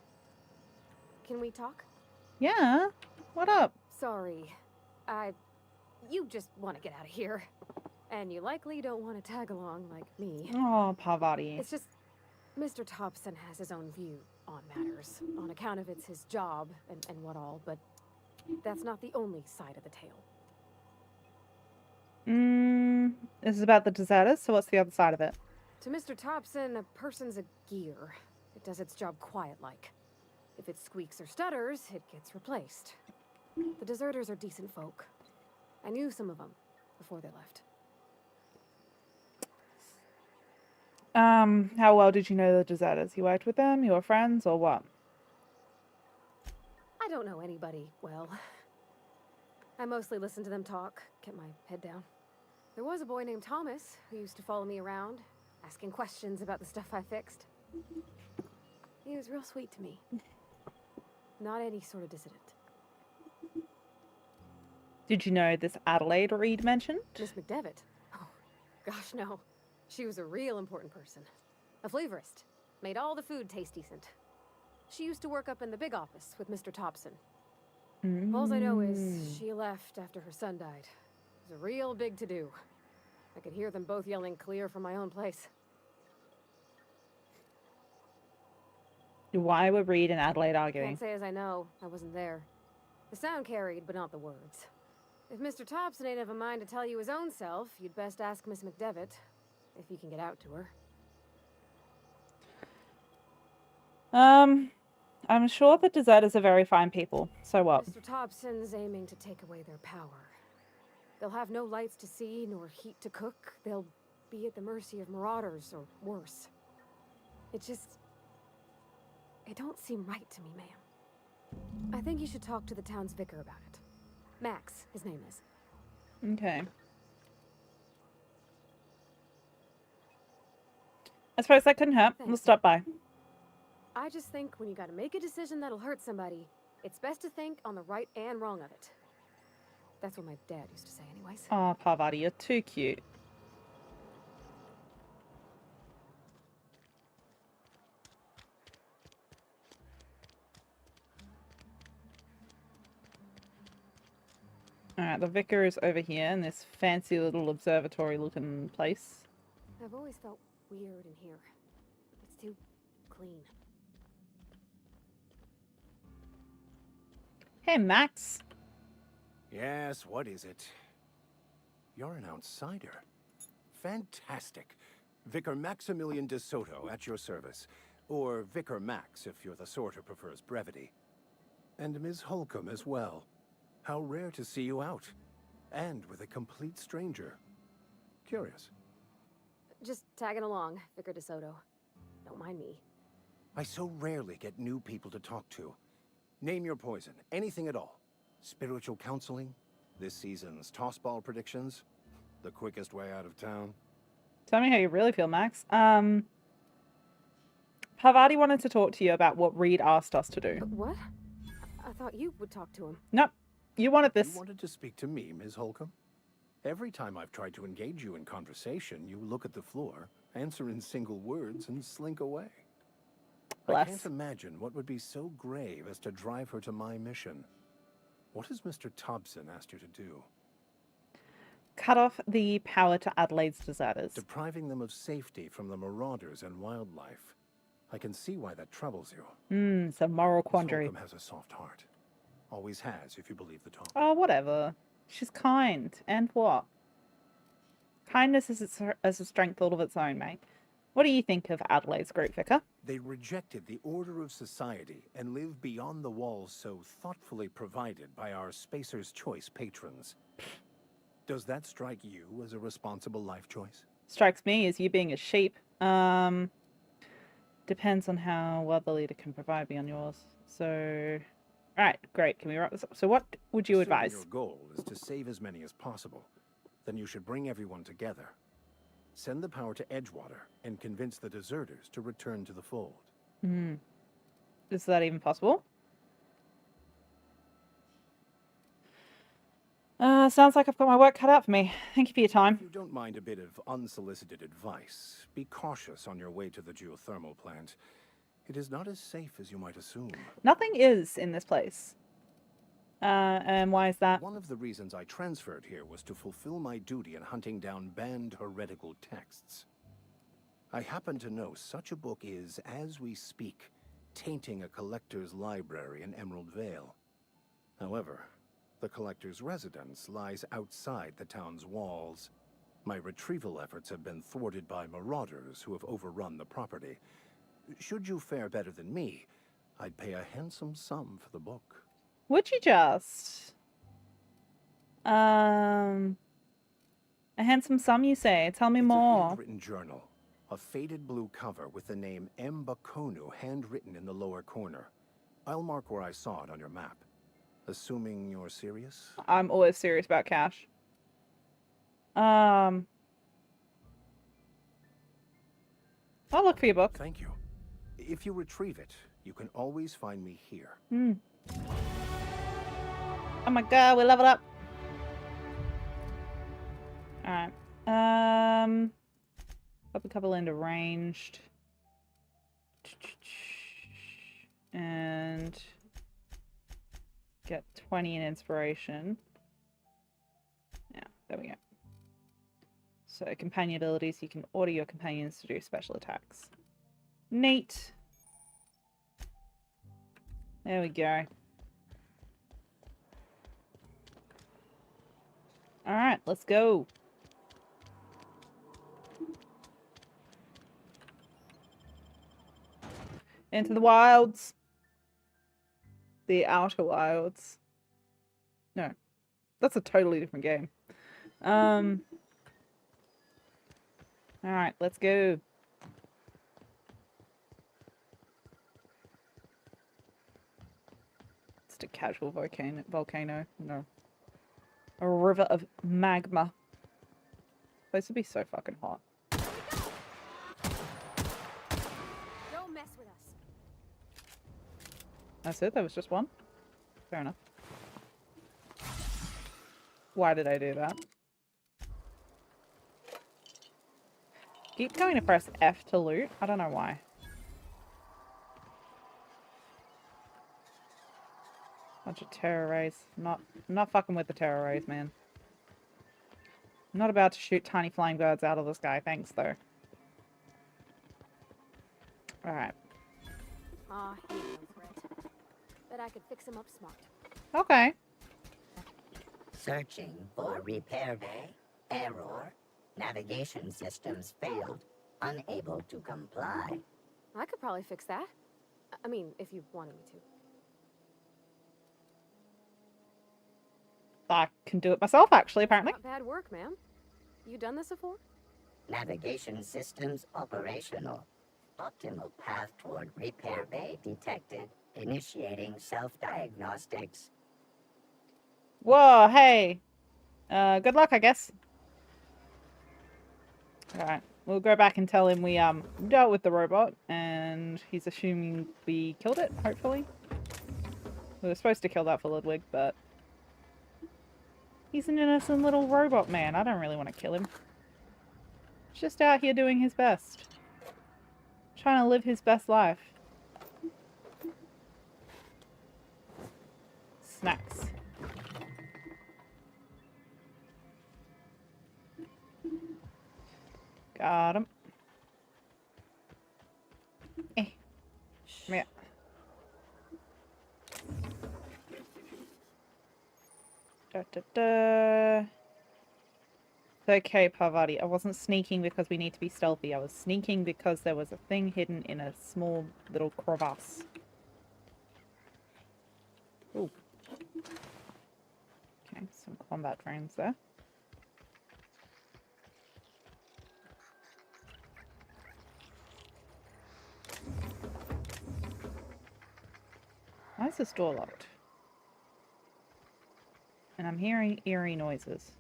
Can we talk? Yeah. What up? Sorry. You just want to get out of here. And you likely don't want to tag along like me. Oh, Parvati. It's just, Mr. Thompson has his own view on matters, on account of it's his job and what all, but that's not the only side of the tale. This is about the deserters, so what's the other side of it? To Mr. Thompson, a person's a gear. It does its job quiet-like. If it squeaks or stutters, it gets replaced. The deserters are decent folk. I knew some of them before they left. How well did you know the deserters? You worked with them, you were friends, or what? I don't know anybody well. I mostly listened to them talk, kept my head down. There was a boy named Thomas who used to follow me around, asking questions about the stuff I fixed. He was real sweet to me. Not any sort of dissident. Did you know this Adelaide Reed mentioned? Miss McDevitt? Oh, gosh, no. She was a real important person. A flavorist. Made all the food taste decent. She used to work up in the big office with Mr. Thompson. All I know is she left after her son died. It was a real big to-do. I could hear them both yelling clear from my own place. Why were Reed and Adelaide arguing? Can't say as I know. I wasn't there. The sound carried, but not the words. If Mr. Thompson ain't of a mind to tell you his own self, you'd best ask Miss McDevitt, if you can get out to her. I'm sure the deserters are very fine people. So what? Mr. Thompson's aiming to take away their power. They'll have no lights to see, nor heat to cook. They'll be at the mercy of marauders, or worse. It don't seem right to me, ma'am. I think you should talk to the town's vicar about it. Max, his name is. Okay. I suppose that couldn't hurt. We'll stop by. I just think when you gotta make a decision that'll hurt somebody, it's best to think on the right and wrong of it. That's what my dad used to say anyways. Oh, Parvati, you're too cute. Alright, the vicar is over here in this fancy little observatory looking place. I've always felt weird in here. It's too clean. Hey, Max. Yes, what is it? You're an outsider. Fantastic. Vicar Maximilian de Soto at your service. Or Vicar Max if you're the sort who prefers brevity. And Ms. Holcomb as well. How rare to see you out. And with a complete stranger. Curious. Just tagging along, Vicar de Soto. Don't mind me. I so rarely get new people to talk to. Name your poison, anything at all. Spiritual counseling, this season's tossball predictions, the quickest way out of town. Tell me how you really feel, Max. Parvati wanted to talk to you about what Reed asked us to do. What? I thought you would talk to him. Nope. You wanted this. You wanted to speak to me, Ms. Holcomb? Every time I've tried to engage you in conversation, you look at the floor, answer in single words, and slink away. I can't imagine what would be so grave as to drive her to my mission. What has Mr. Thompson asked you to do? Cut off the power to Adelaide's deserters. Depriving them of safety from the marauders and wildlife. I can see why that troubles you. It's a moral Miss quandary. Holcomb has a soft heart. Always has, if you believe the talk. Oh, whatever. She's kind. And what? Kindness is a strength all of its own, mate. What do you think of Adelaide's group, Vicar? They rejected the order of society and live beyond the walls so thoughtfully provided by our Spacer's Choice patrons. Does that strike you as a responsible life choice? Strikes me as you being a sheep. Depends on how well the leader can provide beyond yours. So, Right, great. Can we wrap this up? So what would you advise? Your goal is to save as many as possible. Then you should bring everyone together. Send the power to Edgewater and convince the deserters to return to the fold. Hmm. Is that even possible? Sounds like I've got my work cut out for me. Thank you for your time. If you don't mind a bit of unsolicited advice, be cautious on your way to the geothermal plant. It is not as safe as you might assume. Nothing is in this place. And why is that? One of the reasons I transferred here was to fulfill my duty in hunting down banned heretical texts. I happen to know such a book is, as we speak, tainting a collector's library in Emerald Vale. However, the collector's residence lies outside the town's walls. My retrieval efforts have been thwarted by marauders who have overrun the property. Should you fare better than me, I'd pay a handsome sum for the book. Would you just? A handsome sum, you say? Tell me more. It's a handwritten journal. A faded blue cover with the name Mbakonu handwritten in the lower corner. I'll mark where I saw it on your map. Assuming you're serious? I'm always serious about cash. I'll look for your book. Thank you. If you retrieve it, you can always find me here. Hmm. Oh my god, we leveled up. Alright. Up a couple into ranged. And get 20 in inspiration. Yeah, there we go. So companion abilities, you can order your companions to do special attacks. Neat. There we go. Alright, let's go. Into the wilds. The Outer Wilds. No. That's a totally different game. Alright, let's go. Just a casual volcano. No. A river of magma. This would be so fucking hot. Don't mess with us. That's it? There was just one? Fair enough. Why did I do that? Keep going to press F to loot. I don't know why. Bunch of terror rays. Not fucking with the terror rays, man. I'm not about to shoot tiny flying birds out of the sky. Thanks, though. Alright. Aw, he knows Red. Bet I could fix him up smart. Okay. Searching for repair bay. Error. Navigation systems failed. Unable to comply. I could probably fix that. I mean, if you wanted me to. I can do it myself, actually, apparently. Not bad work, ma'am. You done this before? Navigation systems operational. Optimal path toward repair bay detected. Initiating self-diagnostics. Whoa, hey. Good luck, I guess. Alright, we'll go back and tell him we dealt with the robot, and he's assuming we killed it, hopefully. We were supposed to kill that for Ludwig, but he's an innocent little robot man. I don't really want to kill him. He's just out here doing his best. Trying to live his best life. Snacks. Got him. Eh. Come here. Da, da, da. It's okay, Parvati. I wasn't sneaking because we need to be stealthy. I was sneaking because there was a thing hidden in a small little crevasse. Ooh. Okay, some combat frames there. Why is this door locked? And I'm hearing eerie noises.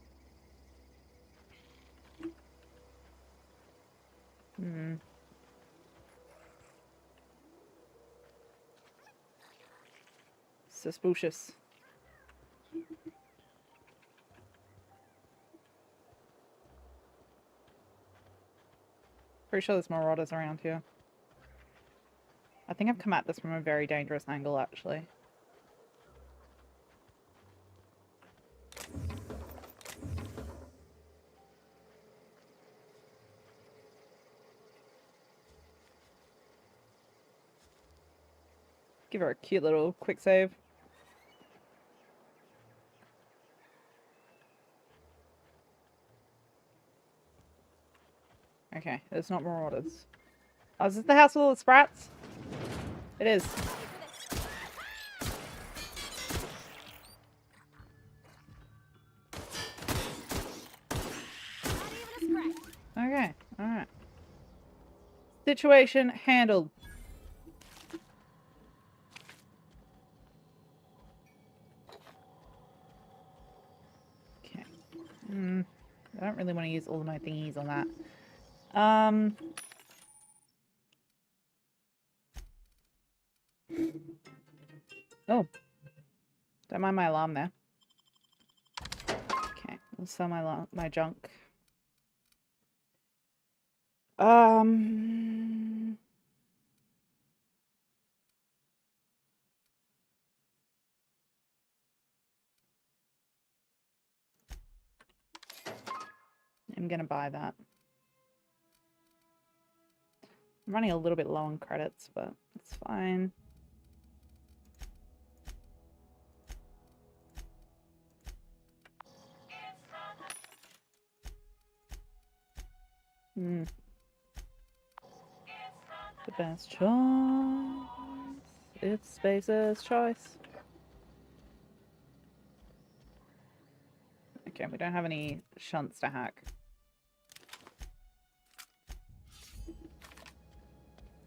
Suspicious. Pretty sure there's marauders around here. I think I've come at this from a very dangerous angle, actually. Give her a cute little quick save. Okay, it's not marauders. Oh, is this the house with all the sprats? It is. Okay, alright. Situation handled. Okay. I don't really want to use all of my thingies on that. Oh. Don't mind my alarm there. Okay, we'll sell my junk. I'm gonna buy that. I'm running a little bit low on credits, but it's fine. The best choice. It's Space's choice. Okay, we don't have any shunts to hack.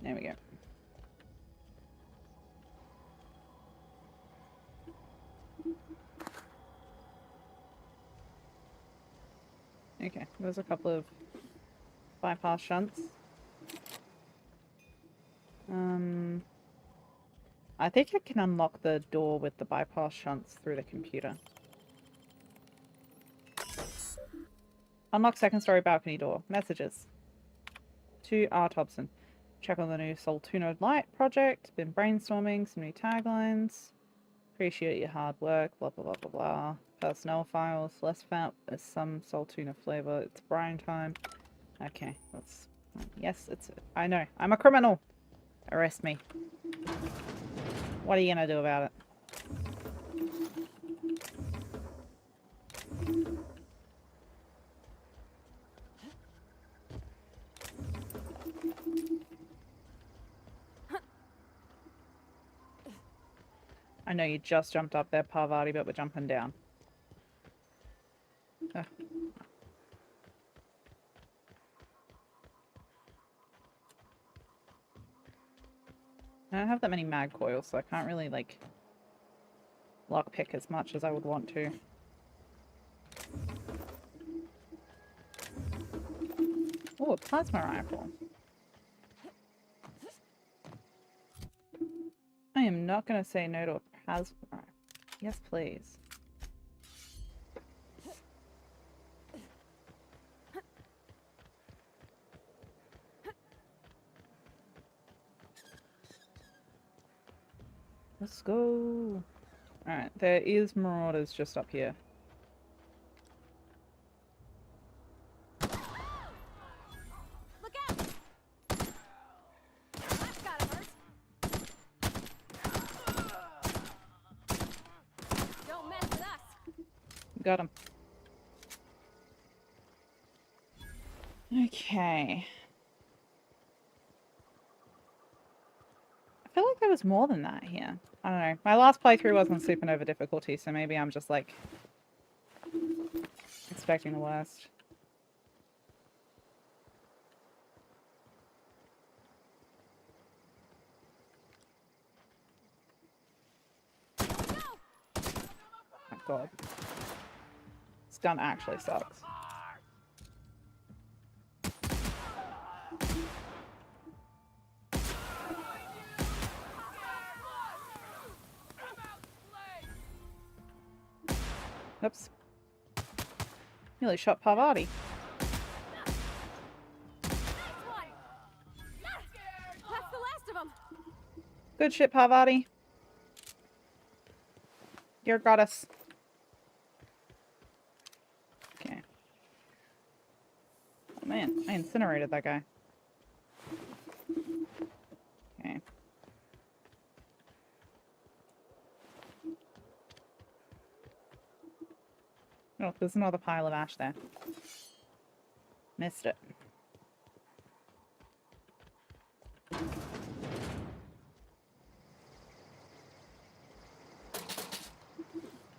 There we go. Okay, there's a couple of bypass shunts. I think I can unlock the door with the bypass shunts through the computer. Unlock second story balcony door. Messages. To R. Thompson. Check on the new Soltuno Light project. Been brainstorming some new taglines. Appreciate your hard work. Blah, blah, blah, blah, blah. Personnel files. Less fat. There's some Soltuno flavor. It's brine time. Okay, let's... Yes, it's... I know. I'm a criminal! Arrest me. What are you gonna do about it? I know you just jumped up there, Parvati, but we're jumping down. Ugh. I don't have that many mag coils, so I can't really, like, lockpick as much as I would want to. Oh, a plasma rifle. I am not going to say no to a plasma rifle. Yes, please. Let's go. Alright, there is marauders just up here. Look out! That's gotta hurt. Don't mess with us. Got him. Okay. I feel like there was more than that here. I don't know. My last playthrough was on Supernova difficulty, so maybe I'm just, like, expecting the worst. Oh, God. gun actually sucks. Oops. Nearly shot Parvati. That's the last of them. Good shit, Parvati. You're a goddess. Okay. Oh man, I incinerated that guy. Okay. Oh, there's another pile of ash there. Missed it.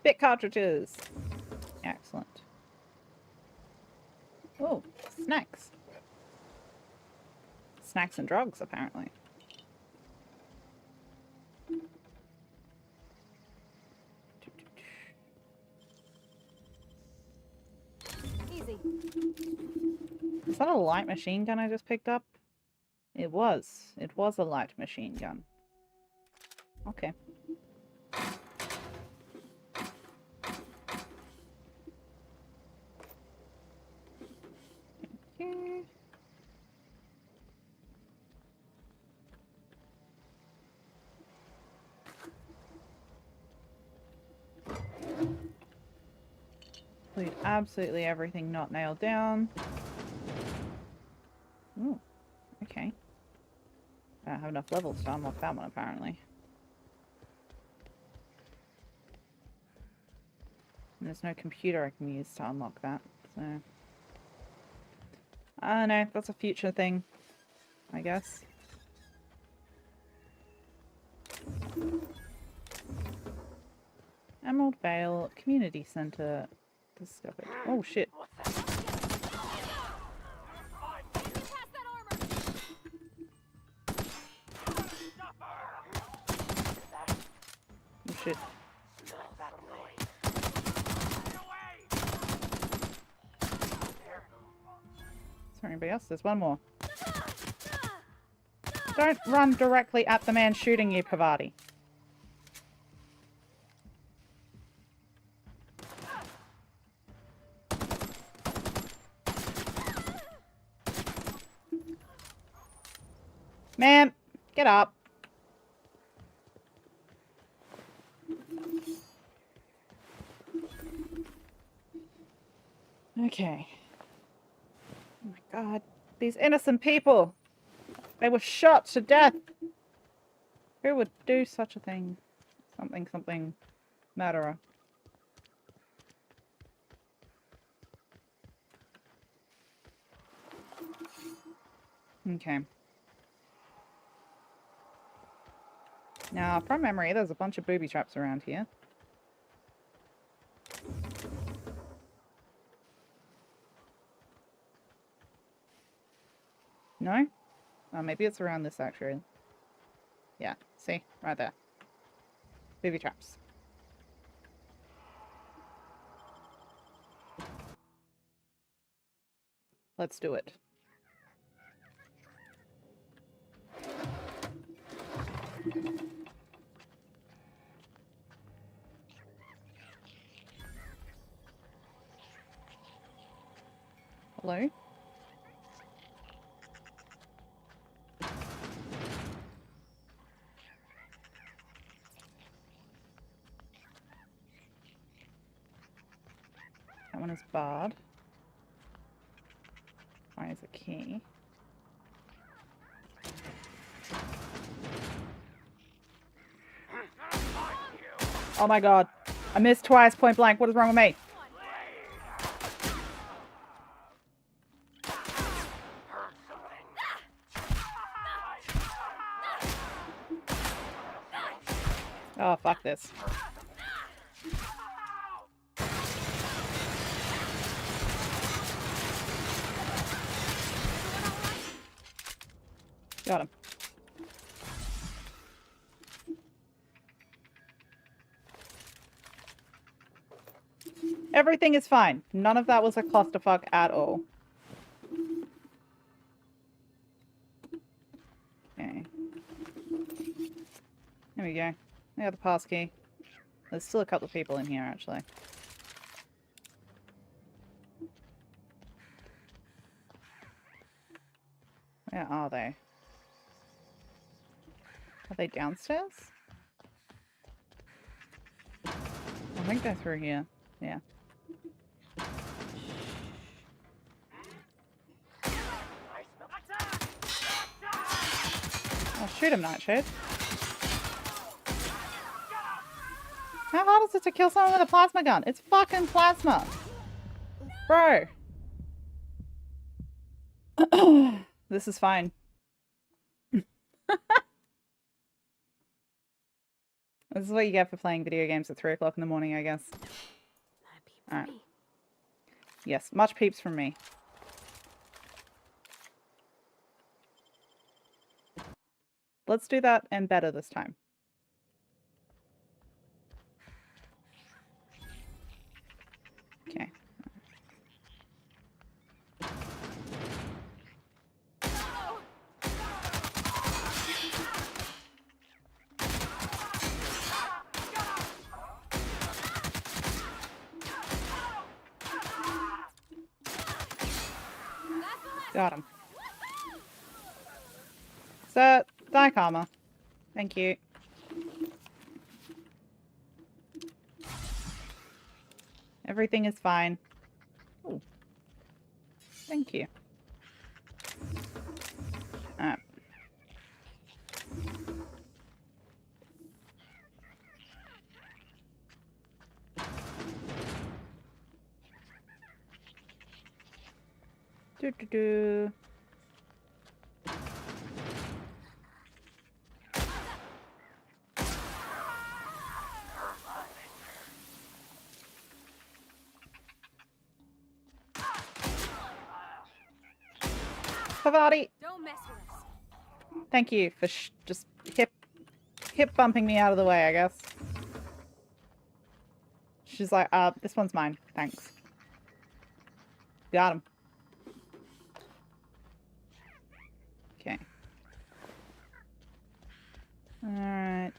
Bit cartridges. Excellent. Oh, snacks. Snacks and drugs, apparently. Easy. Is that a light machine gun I just picked up? It was. It was a light machine gun. Okay. Okay. Include absolutely everything not nailed down. Ooh, okay. I don't have enough levels to unlock that one, apparently. And there's no computer I can use to unlock that, so... I don't know, that's a future thing, I guess. Emerald Vale Community Center discovered. Oh shit. Oh shit. Is there anybody else? There's one more. Don't run directly at the man shooting you, Parvati. Ma'am, get up. Okay. Oh my god. These innocent people. They were shot to death. Who would do such a thing? Something. Murderer. Okay. Now, from memory, there's a bunch of booby traps around here. No? Oh, maybe it's around this, actually. Yeah, see? Right there. Booby traps. Let's do it. Hello? That one is barred. Finds a key. Oh my god. I missed twice, point blank. What is wrong with me? Oh, fuck this. Got him. Everything is fine. None of that was a clusterfuck at all. Okay. There we go. We got the pass key. There's still a couple of people in here, actually. Where are they? Are they downstairs? I think they're through here. Yeah. Oh, shoot him, Nightshade. How hard is it to kill someone with a plasma gun? It's fucking plasma. Bro. This is fine. This is what you get for playing video games at 3 o'clock in the morning, I guess. Alright. Yes, much peeps from me. Let's do that and better this time. Okay. Got him. So, die karma. Thank you. Everything is fine. Ooh. Thank you. Alright. Do. Pavati! Don't mess with us. Thank you for just hip bumping me out of the way, I guess. She's like, this one's mine. Thanks. Got him. Okay. Alright.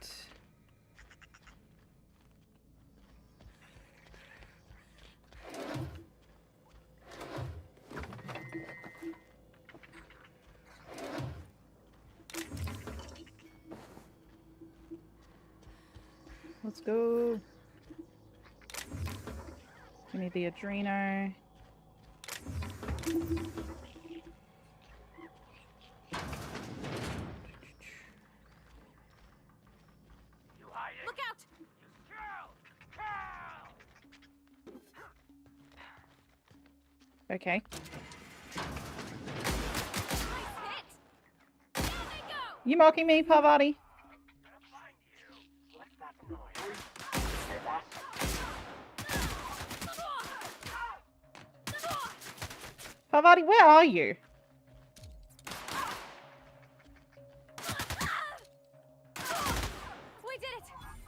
Let's go. Give me the Adreno. Look out! Okay. You mocking me, Parvati? Parvati, where are you? We did it!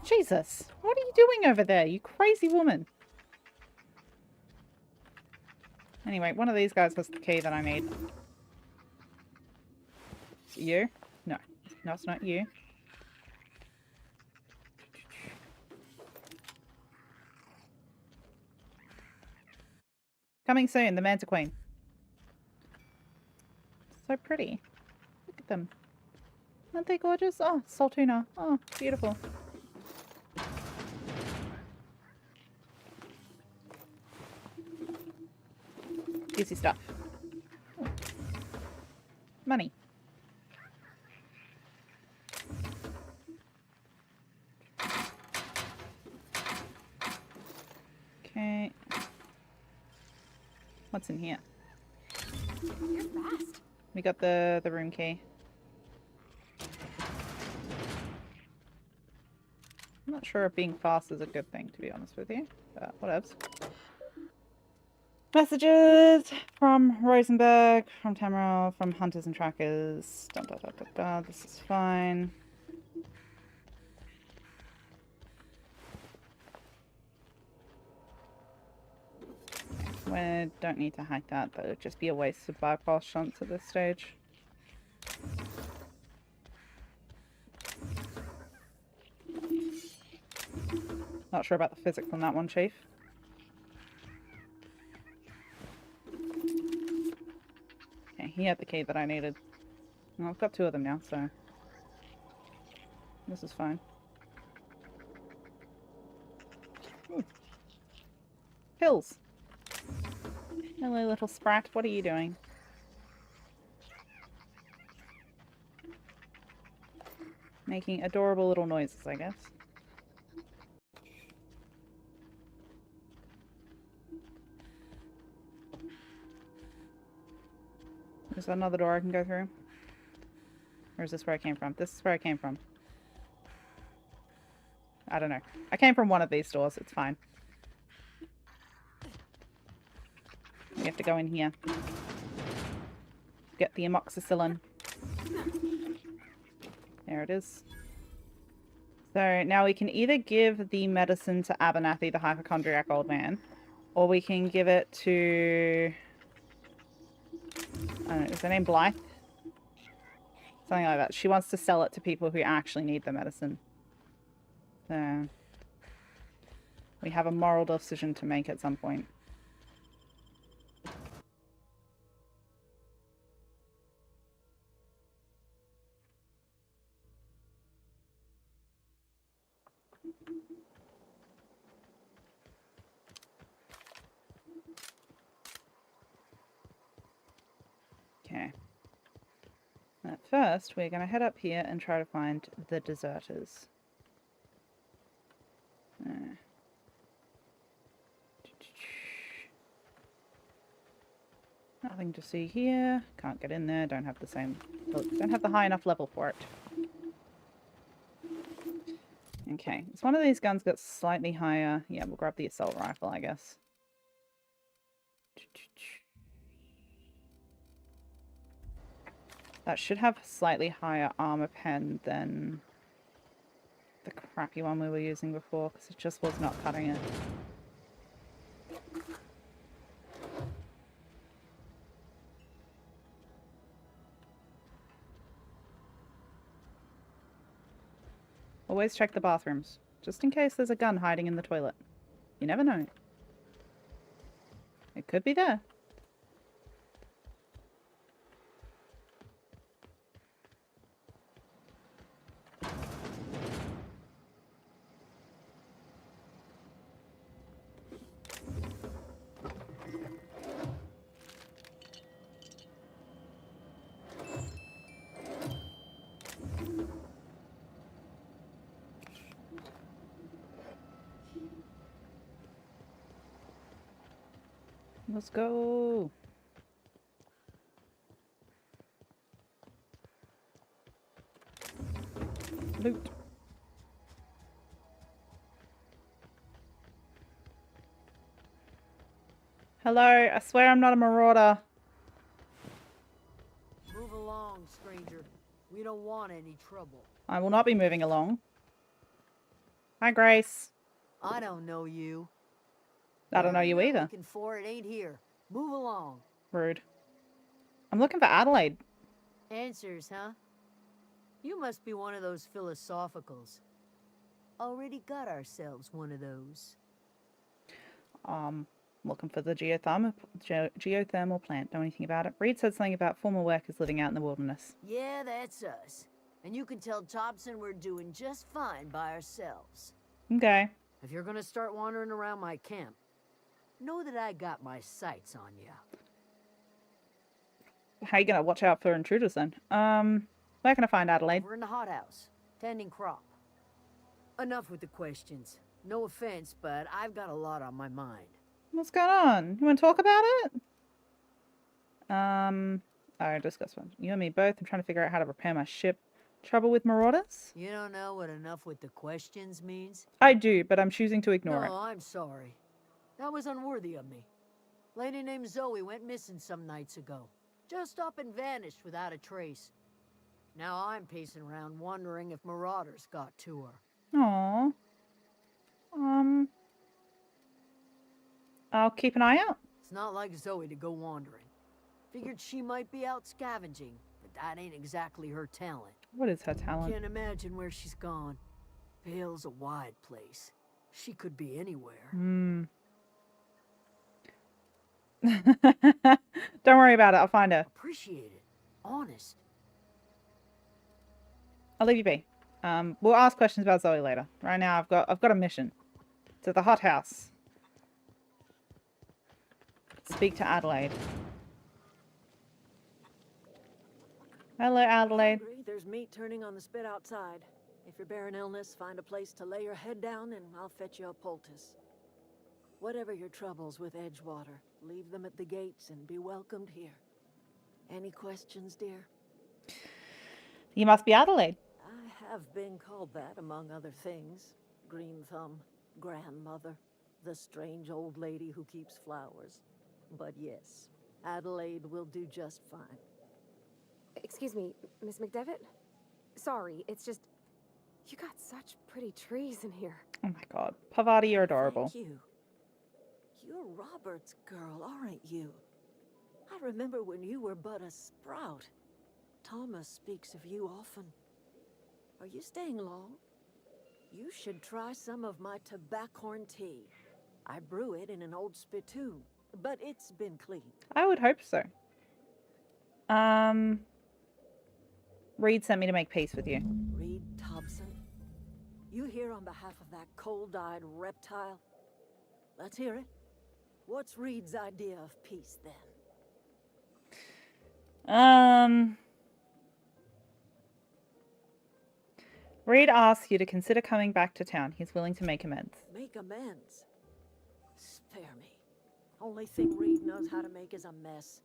Jesus, what are you doing over there, you crazy woman? Anyway, one of these guys has the key that I need. Is it you? No. No, it's not you. Coming soon, the Manta Queen. So pretty. Look at them. Aren't they gorgeous? Oh, Saltuna. Oh, beautiful. Easy stuff. Ooh. Money. Okay. What's in here? You're fast. We got the room key. I'm not sure if being fast is a good thing, to be honest with you, but whatevs. Messages from Rosenberg, from Tamriel, from Hunters and Trackers. Dun, dun, dun, dun, dun. This is fine. We don't need to hack that. That would just be a waste of bypass shunts at this stage. Not sure about the physics on that one, Chief. Okay, he had the key that I needed. Well, I've got 2 of them now, so this is fine. Ooh. Pills. Hello, little sprat. What are you doing? Making adorable little noises, I guess. Is that another door I can go through? Or is this where I came from? This is where I came from. I don't know. I came from one of these doors. It's fine. We have to go in here. Get the amoxicillin. There it is. So now we can either give the medicine to Abernathy, the hypochondriac old man, or we can give it to... I don't know, is her name Blythe? Something like that. She wants to sell it to people who actually need the medicine. So we have a moral decision to make at some point. Okay. At first, we're going to head up here and try to find the deserters. Nothing to see here. Can't get in there. Don't have the same... Don't have the high enough level for it. Okay. Is one of these guns got slightly higher? Yeah, we'll grab the assault rifle, I guess. That should have slightly higher armor pen than the crappy one we were using before, because it just was not cutting it. Always check the bathrooms, just in case there's a gun hiding in the toilet. You never know. It could be there. Let's go. Loot. Hello, I swear I'm not a marauder. Move along, stranger. We don't want any trouble. I will not be moving along. Hi, Grace. I don't know you. I don't know you either. Looking for it ain't here. Move along. Rude. I'm looking for Adelaide. Answers, huh? You must be one of those philosophicals. Already got ourselves one of those. Looking for the geothermal plant. Know anything about it? Reed said something about former workers living out in the wilderness. Yeah, that's us. And you can tell Thompson we're doing just fine by ourselves. Okay. If you're gonna start wandering around my camp, know that I got my sights on you. How you gonna watch out for intruders then? Where can I find Adelaide? We're in the hothouse, tending crop. Enough with the questions. No offense, but I've got a lot on my mind. What's going on? You want to talk about it? Alright, discuss one. You and me both. I'm trying to figure out how to repair my ship. Trouble with marauders? You don't know what enough with the questions means? I do, but I'm choosing to ignore it. No, I'm sorry. That was unworthy of me. Lady named Zoe went missing some nights ago. Just up and vanished without a trace. Now I'm pacing around wondering if marauders got to her. Aww. I'll keep an eye out. It's not like Zoe to go wandering. Figured she might be out scavenging, but that ain't exactly her talent. What is her talent? Can't imagine where she's gone. Vale's a wide place. She could be anywhere. Don't worry about it. I'll find her. Appreciate it. Honest. I'll leave you be. We'll ask questions about Zoe later. Right now, I've got a mission. To the hothouse. Speak to Adelaide. Hello, Adelaide. Hungry? There's meat turning on the spit outside. If you're bearing illness, find a place to lay your head down and I'll fetch you a poultice. Whatever your troubles with Edgewater, leave them at the gates and be welcomed here. Any questions, dear? You must be Adelaide. I have been called that, among other things. Green Thumb, grandmother, the strange old lady who keeps flowers. But yes, Adelaide will do just fine. Excuse me, Miss McDevitt? Sorry, it's just... You got such pretty trees in here. Oh my god. Parvati, you're adorable. Thank you. You're Robert's girl, aren't you? I remember when you were but a sprout. Thomas speaks of you often. Are you staying long? You should try some of my tobaccorn tea. I brew it in an old spittoon, but it's been cleaned. I would hope so. Reed sent me to make peace with you. Reed Thompson? You here on behalf of that cold-eyed reptile? Let's hear it. What's Reed's idea of peace, then? Reed asks you to consider coming back to town. He's willing to make amends. Make amends? Spare me. Only thing Reed knows how to make is a mess.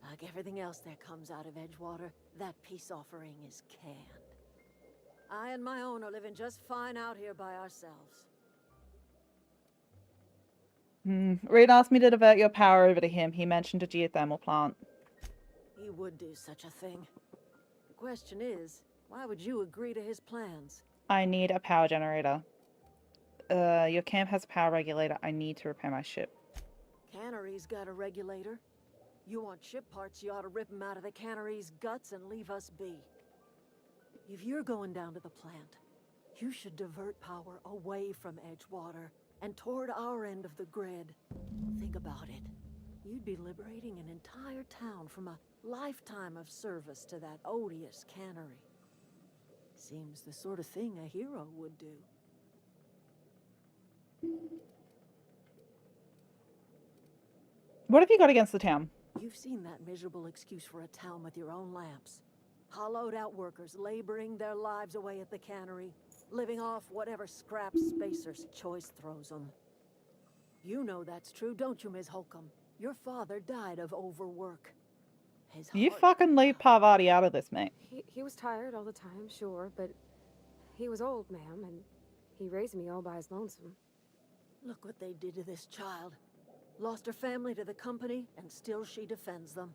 Like everything else that comes out of Edgewater, that peace offering is canned. I and my own are living just fine out here by ourselves. Reed asked me to divert your power over to him. He mentioned a geothermal plant. He would do such a thing. The question is, why would you agree to his plans? I need a power generator. Your camp has a power regulator. I need to repair my ship. Cannery's got a regulator. You want ship parts, you ought to rip them out of the cannery's guts and leave us be. If you're going down to the plant, you should divert power away from Edgewater and toward our end of the grid. Think about it. You'd be liberating an entire town from a lifetime of service to that odious cannery. Seems the sort of thing a hero would do. What have you got against the town? You've seen that miserable excuse for a town with your own lamps. Hollowed out workers laboring their lives away at the cannery, living off whatever scraps Spacer's choice throws them. You know that's true, don't you, Ms. Holcomb? Your father died of overwork. You fucking leave Parvati out of this, mate. He was tired all the time, sure, but he was old, ma'am, and he raised me all by his lonesome. Look what they did to this child. Lost her family to the company, and still she defends them.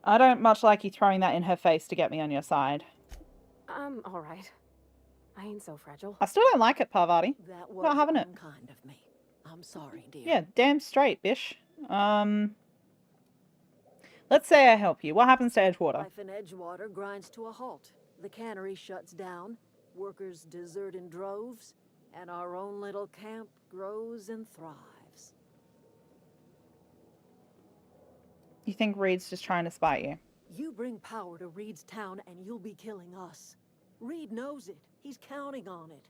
I don't much like you throwing that in her face to get me on your side. I'm all right. I ain't so fragile. I still don't like it, Parvati. That was Not having it. unkind of me. I'm sorry, dear. Yeah, damn straight, bish. Let's say I help you. What happens to Edgewater? Life in Edgewater grinds to a halt. The cannery shuts down, workers desert in droves, and our own little camp grows and thrives. You think Reed's just trying to spite you? You bring power to Reed's town and you'll be killing us. Reed knows it. He's counting on it.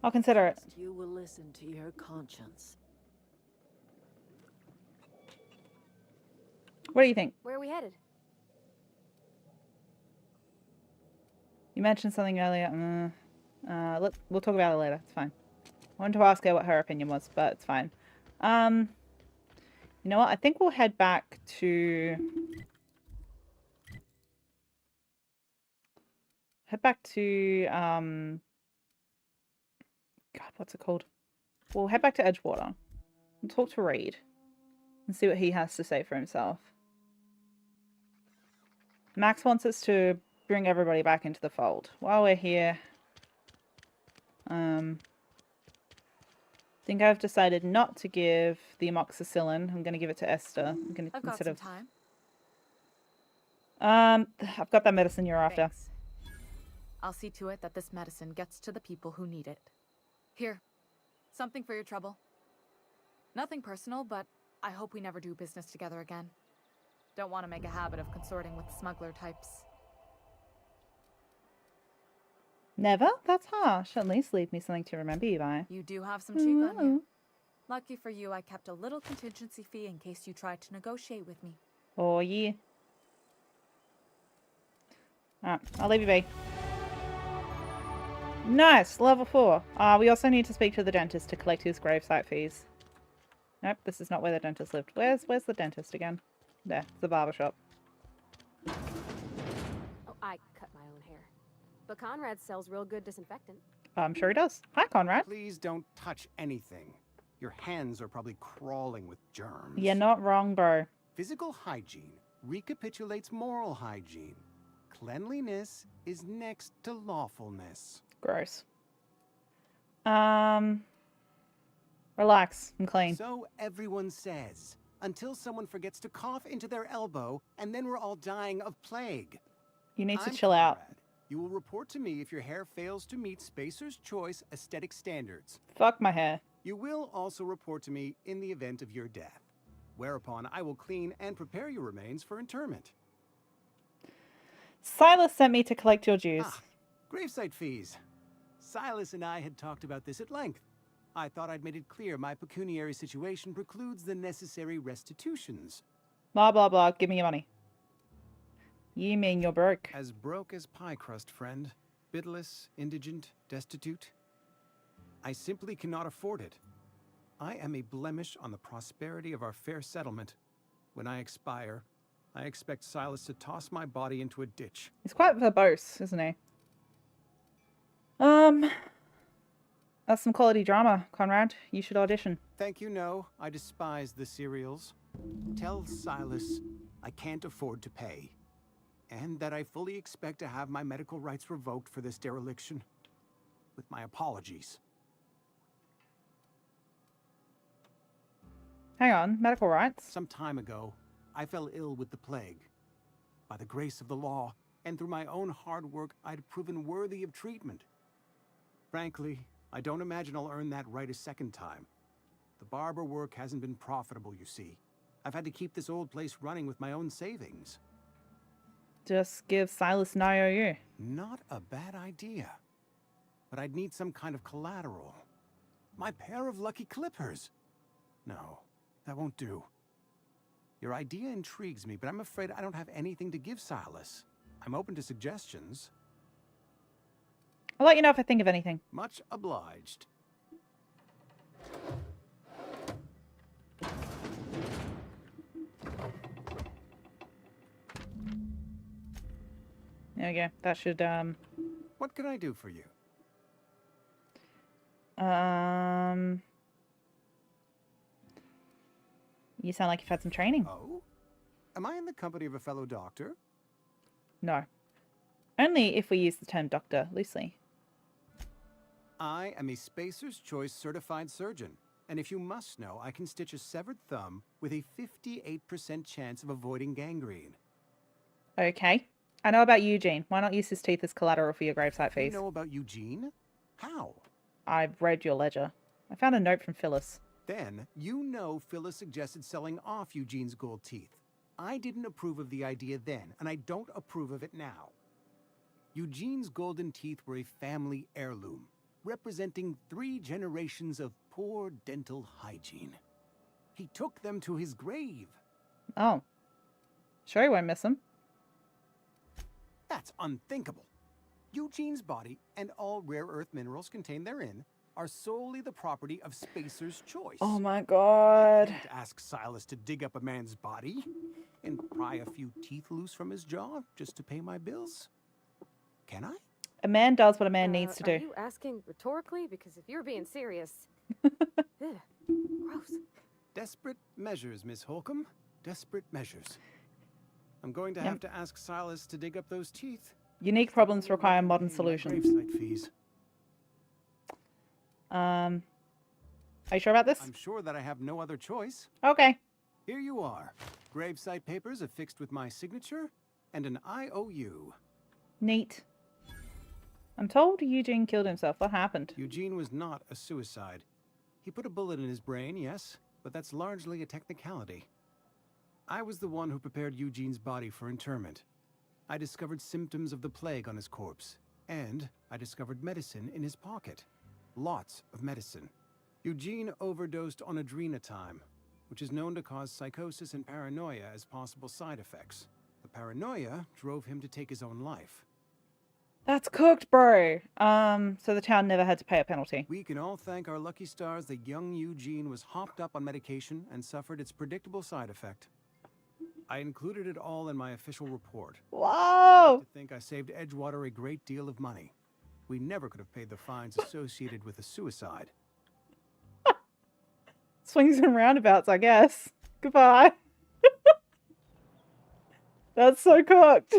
I'll consider it. You will listen to your conscience. What do you think? Where are we headed? You mentioned something earlier. We'll talk about it later. It's fine. I wanted to ask her what her opinion was, but it's fine. You know what? I think we'll head back to... God, what's it called? We'll head back to Edgewater and talk to Reed and see what he has to say for himself. Max wants us to bring everybody back into the fold. While we're here, I think I've decided not to give the amoxicillin. I'm going to give it to Esther. I'm going to I've got instead some of time. I've got that medicine you're after. Thanks. I'll see to it that this medicine gets to the people who need it. Here, something for your trouble. Nothing personal, but I hope we never do business together again. Don't want to make a habit of consorting with smuggler types. Never? That's harsh. At least leave me something to remember you by. You do have some cheek on you. Lucky for you, I kept a little contingency fee in case you tried to negotiate with me. Oh, yeah. Alright, I'll leave you be. Nice! Level 4. We also need to speak to the dentist to collect his gravesite fees. Nope, this is not where the dentist lived. Where's the dentist again? There, it's the barber shop. Oh, I cut my own hair. But Conrad sells real good disinfectant. I'm sure he does. Hi, Conrad. Please don't touch anything. Your hands are probably crawling with germs. You're not wrong, bro. Physical hygiene recapitulates moral hygiene. Cleanliness is next to lawfulness. Gross. Relax. I'm clean. So everyone says, until someone forgets to cough into their elbow, and then we're all dying of plague. You need to I'm chill out. Conrad. You will report to me if your hair fails to meet Spacer's Choice aesthetic standards. Fuck my hair. You will also report to me in the event of your death, whereupon I will clean and prepare your remains for interment. Silas sent me to collect your dues. Gravesite fees. Silas and I had talked about this at length. I thought I'd made it clear my pecuniary situation precludes the necessary restitutions. Blah, blah, blah. Give me your money. You mean you're broke? As broke as pie crust, friend. Bidless, indigent, destitute. I simply cannot afford it. I am a blemish on the prosperity of our fair settlement. When I expire, I expect Silas to toss my body into a ditch. He's quite verbose, isn't he? That's some quality drama, Conrad. You should audition. Thank you, no. I despise the serials. Tell Silas I can't afford to pay. And that I fully expect to have my medical rights revoked for this dereliction. With my apologies. Hang on, medical rights? Some time ago, I fell ill with the plague. By the grace of the law, and through my own hard work, I'd proven worthy of treatment. Frankly, I don't imagine I'll earn that right a second time. The barber work hasn't been profitable, you see. I've had to keep this old place running with my own savings. Just give Silas an IOU. Not a bad idea. But I'd need some kind of collateral. My pair of lucky clippers. No, that won't do. Your idea intrigues me, but I'm afraid I don't have anything to give Silas. I'm open to suggestions. I'll let you know if I think of anything. Much obliged. There we go. That should, What can I do for you? You sound like you've had some training. Oh? Am I in the company of a fellow doctor? No. Only if we use the term doctor loosely. I am a Spacer's Choice certified surgeon. And if you must know, I can stitch a severed thumb with a 58% chance of avoiding gangrene. Okay. I know about Eugene. Why not use his teeth as collateral for your gravesite fees? You know about Eugene? How? I've read your ledger. I found a note from Phyllis. Then, you know Phyllis suggested selling off Eugene's gold teeth. I didn't approve of the idea then, and I don't approve of it now. Eugene's golden teeth were a family heirloom, representing 3 generations of poor dental hygiene. He took them to his grave. Oh. Sure he won't miss them. That's unthinkable. Eugene's body and all rare earth minerals contained therein are solely the property of Spacer's Choice. Oh my god. To ask Silas to dig up a man's body and pry a few teeth loose from his jaw just to pay my bills? Can I? A man does what a man needs to do. Are you asking rhetorically? Because if you're being serious... Ugh, gross. Desperate measures, Miss Holcomb. Desperate measures. I'm going to have to ask Silas to dig up those teeth Unique problems require modern solutions. Gravesite fees. Are you sure about this? I'm sure that I have no other choice. Okay. Here you are. Gravesite papers affixed with my signature and an IOU. Neat. I'm told Eugene killed himself. What happened? Eugene was not a suicide. He put a bullet in his brain, yes, but that's largely a technicality. I was the one who prepared Eugene's body for interment. I discovered symptoms of the plague on his corpse, and I discovered medicine in his pocket. Lots of medicine. Eugene overdosed on adrenatime, which is known to cause psychosis and paranoia as possible side effects. The paranoia drove him to take his own life. That's cooked, bro. So the town never had to pay a penalty. We can all thank our lucky stars that young Eugene was hopped up on medication and suffered its predictable side effect. I included it all in my official report. Whoa! I like to think I saved Edgewater a great deal of money. We never could have paid the fines associated with a suicide. Swings and roundabouts, I guess. Goodbye. That's so cooked.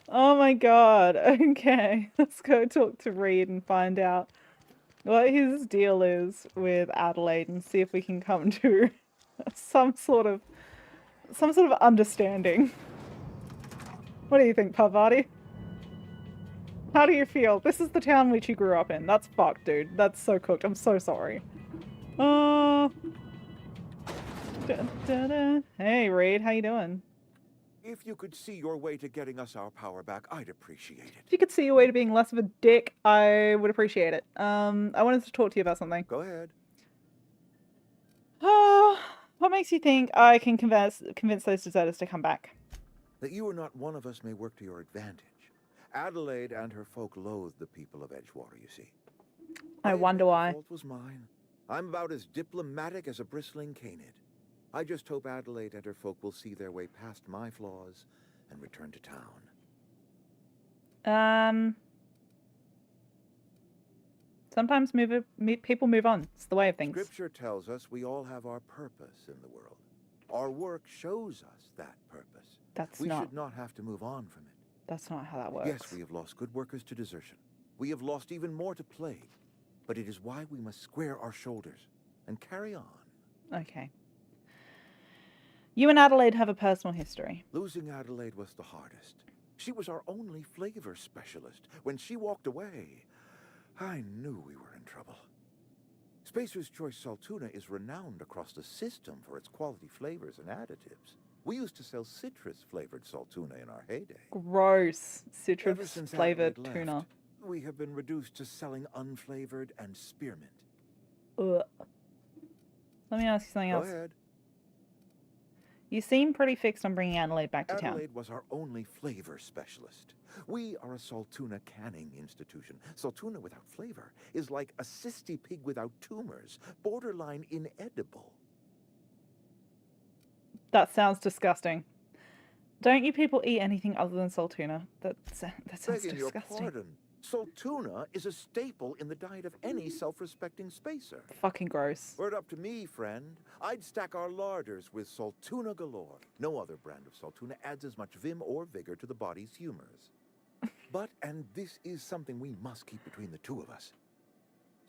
Oh my god. Okay. Let's go talk to Reed and find out what his deal is with Adelaide and see if we can come to some sort of understanding. What do you think, Parvati? How do you feel? This is the town which you grew up in. That's fucked, dude. That's so cooked. I'm so sorry. Hey, Reed. How you doing? If you could see your way to getting us our power back, I'd appreciate it. If you could see your way to being less of a dick, I would appreciate it. I wanted to talk to you about something. Go ahead. What makes you think I can convince those deserters to come back? That you or not one of us may work to your advantage. Adelaide and her folk loathe the people of Edgewater, you see. I wonder why. The fault was mine. I'm about as diplomatic as a bristling canid. I just hope Adelaide and her folk will see their way past my flaws and return to town. Sometimes people move on. It's the way of things. Scripture tells us we all have our purpose in the world. Our work shows us that purpose. We should not have to move on from it. That's not how that works. Yes, we have lost good workers to desertion. We have lost even more to plague. But it is why we must square our shoulders and carry on. Okay. You and Adelaide have a personal history. Losing Adelaide was the hardest. She was our only flavor specialist. When she walked away, I knew we were in trouble. Spacer's Choice Saltuna is renowned across the system for its quality flavors and additives. We used to sell citrus-flavored Saltuna in our heyday. Gross. Citrus-flavored tuna. We have been reduced to selling unflavored and spearmint. Ugh. Let me ask you something else. Go ahead. You seem pretty fixed on bringing Adelaide back to town. Adelaide was our only flavor specialist. We are a Saltuna canning institution. Saltuna without flavor is like a cysty pig without tumors, borderline inedible. That sounds disgusting. Don't you people eat anything other than Saltuna? That sounds Begging disgusting. your pardon. Saltuna is a staple in the diet of any self-respecting spacer. Fucking gross. Were it up to me, friend, I'd stack our larders with Saltuna galore. No other brand of Saltuna adds as much vim or vigor to the body's humors. But, and this is something we must keep between the two of us,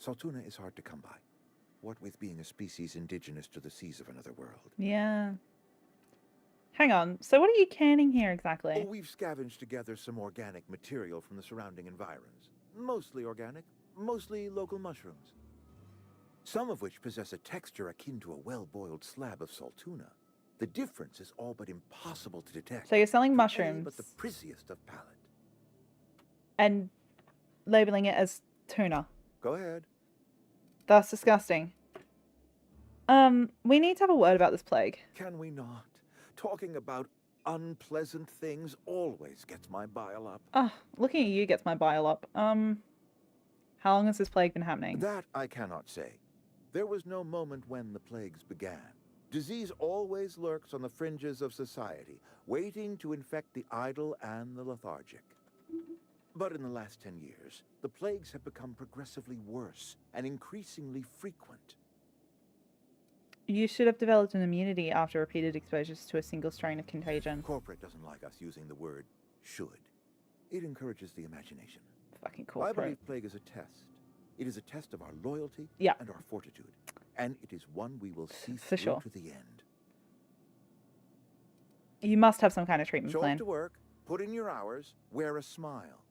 Saltuna is hard to come by. What with being a species indigenous to the seas of another world. Yeah. Hang on, so what are you canning here exactly? Oh, we've scavenged together some organic material from the surrounding environs. Mostly organic, mostly local mushrooms. Some of which possess a texture akin to a well-boiled slab of Saltuna. The difference is all but impossible to detect. So you're selling mushrooms. But the prissiest of palate. And labeling it as tuna. Go ahead. That's disgusting. We need to have a word about this plague. Can we not? Talking about unpleasant things always gets my bile up. Looking at you gets my bile up. How long has this plague been happening? That I cannot say. There was no moment when the plagues began. Disease always lurks on the fringes of society, waiting to infect the idle and the lethargic. But in the last 10 years, the plagues have become progressively worse and increasingly frequent. You should have developed an immunity after repeated exposures to a single strain of contagion. Corporate doesn't like us using the word should. It encourages the imagination. Fucking I corporate. believe plague is a test. It is a test of our loyalty Yeah. and our fortitude. And it is one we will see For through sure. to the end. You must have some kind of treatment Show plan. up to work, put in your hours, wear a smile.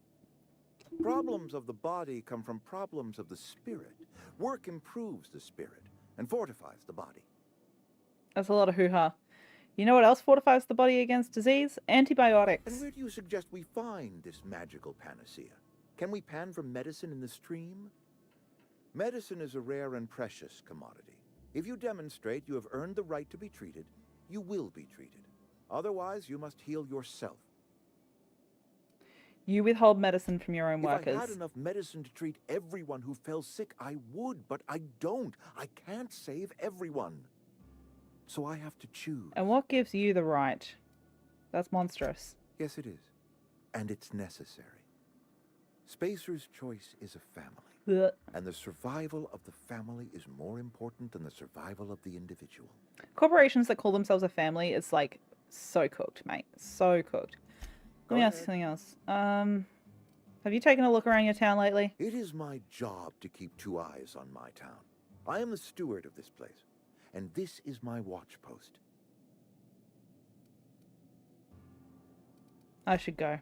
Problems of the body come from problems of the spirit. Work improves the spirit and fortifies the body. That's a lot of hoo-ha. You know what else fortifies the body against disease? Antibiotics. And where do you suggest we find this magical panacea? Can we pan for medicine in the stream? Medicine is a rare and precious commodity. If you demonstrate you have earned the right to be treated, you will be treated. Otherwise, you must heal yourself. You withhold medicine from your own If workers. I had enough medicine to treat everyone who fell sick, I would, but I don't. I can't save everyone. So I have to choose. And what gives you the right? That's monstrous. Yes, it is. And it's necessary. Spacer's choice is a family. Ugh. And the survival of the family is more important than the survival of the individual. Corporations that call themselves a family is like so cooked, mate. So cooked. Let me ask you something else. Have you taken a look around your town lately? It is my job to keep two eyes on my town. I am the steward of this place, and this is my watch post. I should go.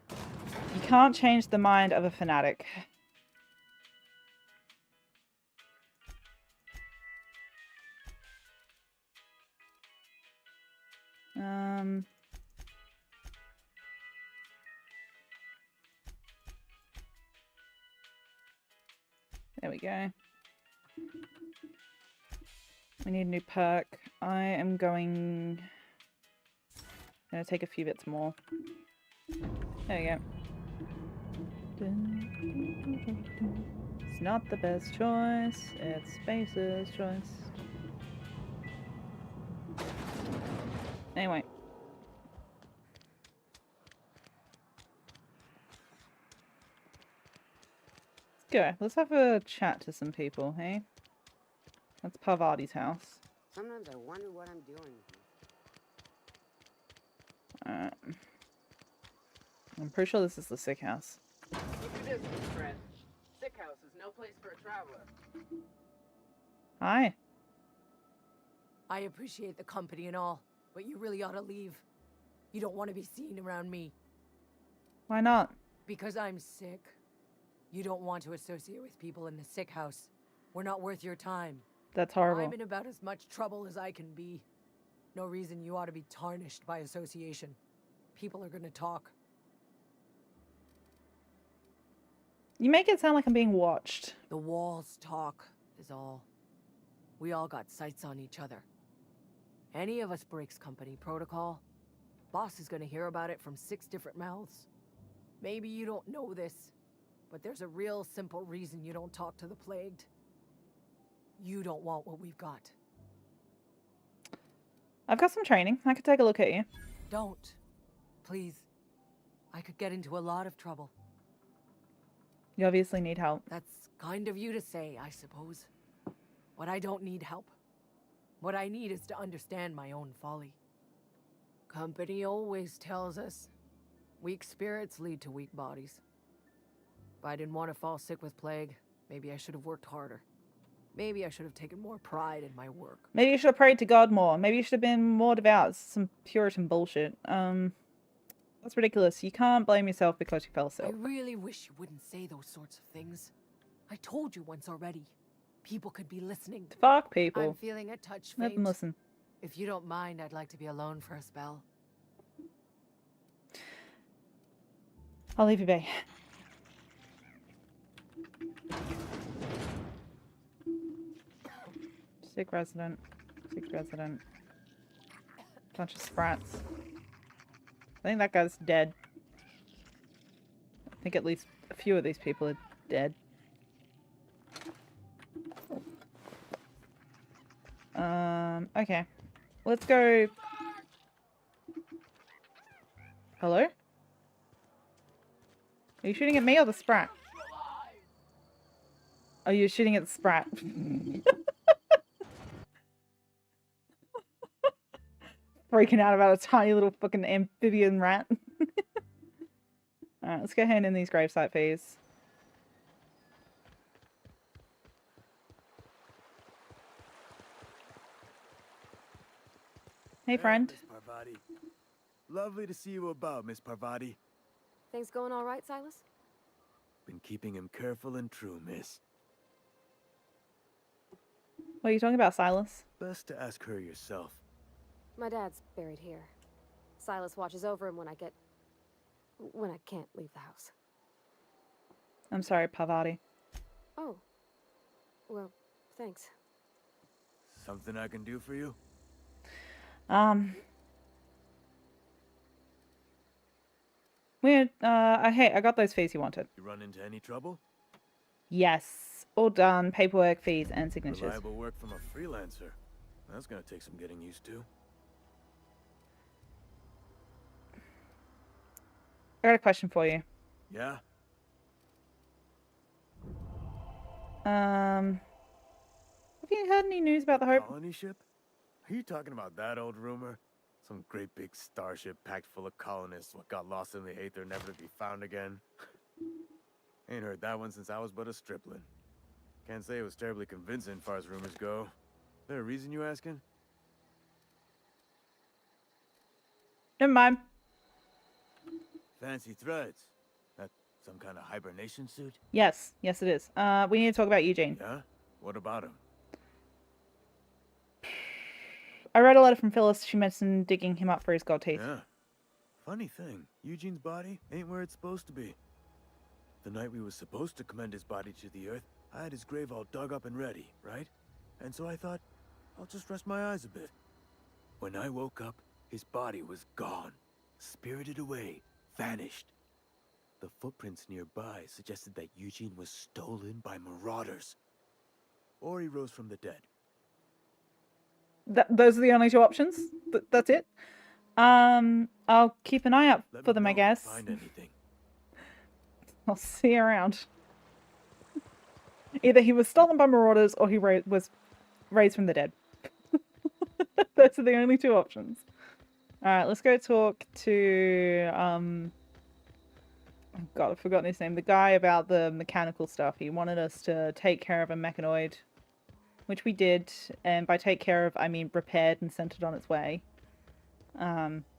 You can't change the mind of a fanatic. There we go. We need a new perk. I am gonna take a few bits more. There we go. It's not the best choice, it's Spacer's choice. Anyway. Let's go. Let's have a chat to some people, hey? That's Parvati's house. Sometimes I wonder what I'm doing. Alright. I'm pretty sure this is the sick house. Keep your distance, friend. Sick house is no place for a traveler. Hi. I appreciate the company and all, but you really ought to leave. You don't want to be seen around me. Why not? Because I'm sick. You don't want to associate with people in the sick house. We're not worth your time. That's horrible. I'm in about as much trouble as I can be. No reason you ought to be tarnished by association. People are gonna talk. You make it sound like I'm being watched. The walls talk, is all. We all got sights on each other. Any of us breaks company protocol, boss is gonna hear about it from 6 different mouths. Maybe you don't know this, but there's a real simple reason you don't talk to the plagued. You don't want what we've got. I've got some training. I could take a look at you. Don't. Please. I could get into a lot of trouble. You obviously need help. That's kind of you to say, I suppose. But I don't need help. What I need is to understand my own folly. Company always tells us, weak spirits lead to weak bodies. If I didn't want to fall sick with plague, maybe I should have worked harder. Maybe I should have taken more pride in my work. Maybe you should have prayed to God more. Maybe you should have been more devout. It's some Puritan bullshit. That's ridiculous. You can't blame yourself because you fell sick. I really wish you wouldn't say those sorts of things. I told you once already. People could be listening. Fuck people. I'm feeling a touch Let faint. them listen. If you don't mind, I'd like to be alone for a spell. I'll leave you be. Sick resident. Sick resident. Bunch of sprats. I think that guy's dead. I think at least a few of these people are dead. Okay. Let's go. Hello? Are you shooting at me or the sprat? Are you shooting at the sprat? freaking out about a tiny little fucking amphibian rat. Alright, let's go hand in these gravesite fees. Hey, friend. Miss Parvati. Lovely to see you about, Miss Parvati. Things going all right, Silas? Been keeping him careful and true, miss. What are you talking about, Silas? Best to ask her yourself. My dad's buried here. Silas watches over him when I can't leave the house. I'm sorry, Parvati. Oh. Well, thanks. Something I can do for you? Weird. Hey, I got those fees you wanted. You run into any trouble? Yes. All done. Paperwork, fees, and signatures. Reliable work from a freelancer. That's gonna take some getting used to. I got a question for you. Yeah? Have you heard any news about the Hope? Colony ship? Are you talking about that old rumor? Some great big starship packed full of colonists what got lost in the aether, never to be found again. Ain't heard that one since I was but a stripling. Can't say it was terribly convincing far as rumors go. There a reason you asking? Never mind. Fancy threads. That some kind of hibernation suit? Yes. Yes, it is. We need to talk about Eugene. Yeah? What about him? I read a letter from Phyllis. She mentioned digging him up for his gold teeth. Yeah. Funny thing, Eugene's body ain't where it's supposed to be. The night we was supposed to commend his body to the earth, I had his grave all dug up and ready, right? And so I thought, I'll just rest my eyes a bit. When I woke up, his body was gone. Spirited away. Vanished. The footprints nearby suggested that Eugene was stolen by marauders. Or he rose from the dead. Those are the only two options? That's it? I'll keep an eye out Let for me them, know I if you guess. find anything. I'll see you around. Either he was stolen by marauders or he was raised from the dead. Those are the only two options. Alright, let's go talk to, oh god, I've forgotten his name. The guy about the mechanical stuff. He wanted us to take care of a mechanoid, which we did, and by take care of, I mean repaired and sent it on its way.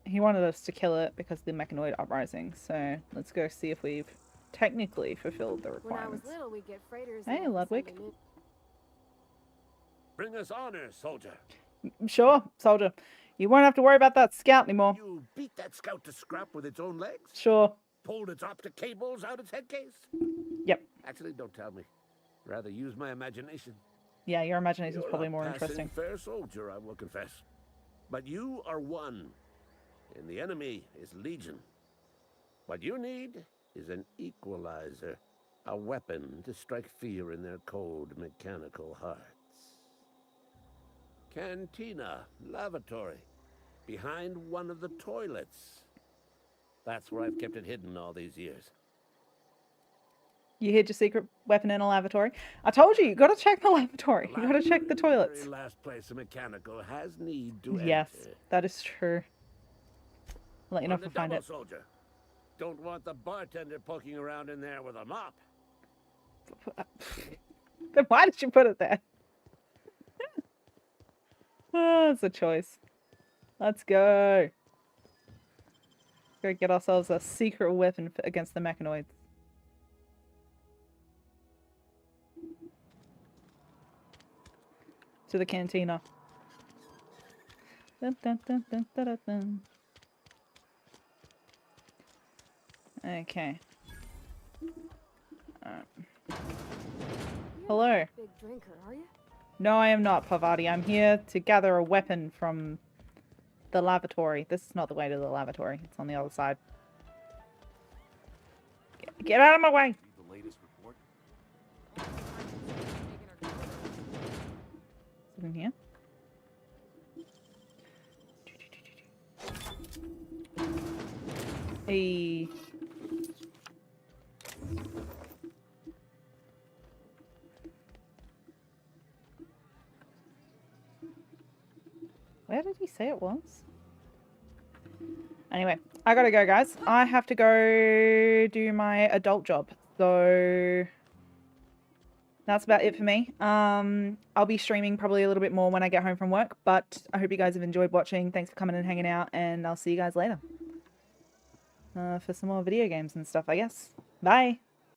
He wanted us to kill it because of the mechanoid uprising, so let's go see if we've technically fulfilled the requirements. When I was little, we'd get freighters. Hey, Ludwig. Bring us honor, soldier. Sure, soldier. You won't have to worry about that scout anymore. You beat that scout to scrap with its own legs? Sure. Pulled its optic cables out its head case? Yep. Actually, don't tell me. Rather use my imagination. Yeah, your imagination is You're probably a more passing interesting. fair soldier, I will confess. But you are one, and the enemy is legion. What you need is an equalizer, a weapon to strike fear in their cold mechanical hearts. Cantina, lavatory, behind one of the toilets. That's where I've kept it hidden all these years. You hid your secret weapon in a lavatory? I told you, you gotta check the lavatory. You gotta check the toilets. The very last place a mechanical has need to Yes, enter. that is true. I'll let you know On if I the find double, it. soldier. Don't want the bartender poking around in there with a mop. Then why did you put it there? Oh, it's a choice. Let's go. Go get ourselves a secret weapon against the mechanoids. To the cantina. Dun, dun, dun, dun, dun, dun, dun. Okay. Hello. Big drinker, are you? No, I am not, Parvati. I'm here to gather a weapon from the lavatory. This is not the way to the lavatory. It's on the other side. Get out of my way! The latest report. Is it in here? Hey. Where did he say it was? Anyway, I gotta go, guys. I have to go do my adult job. So that's about it for me. I'll be streaming probably a little bit more when I get home from work, but I hope you guys have enjoyed watching. Thanks for coming and hanging out, and I'll see you guys later. For some more video games and stuff, I guess. Bye!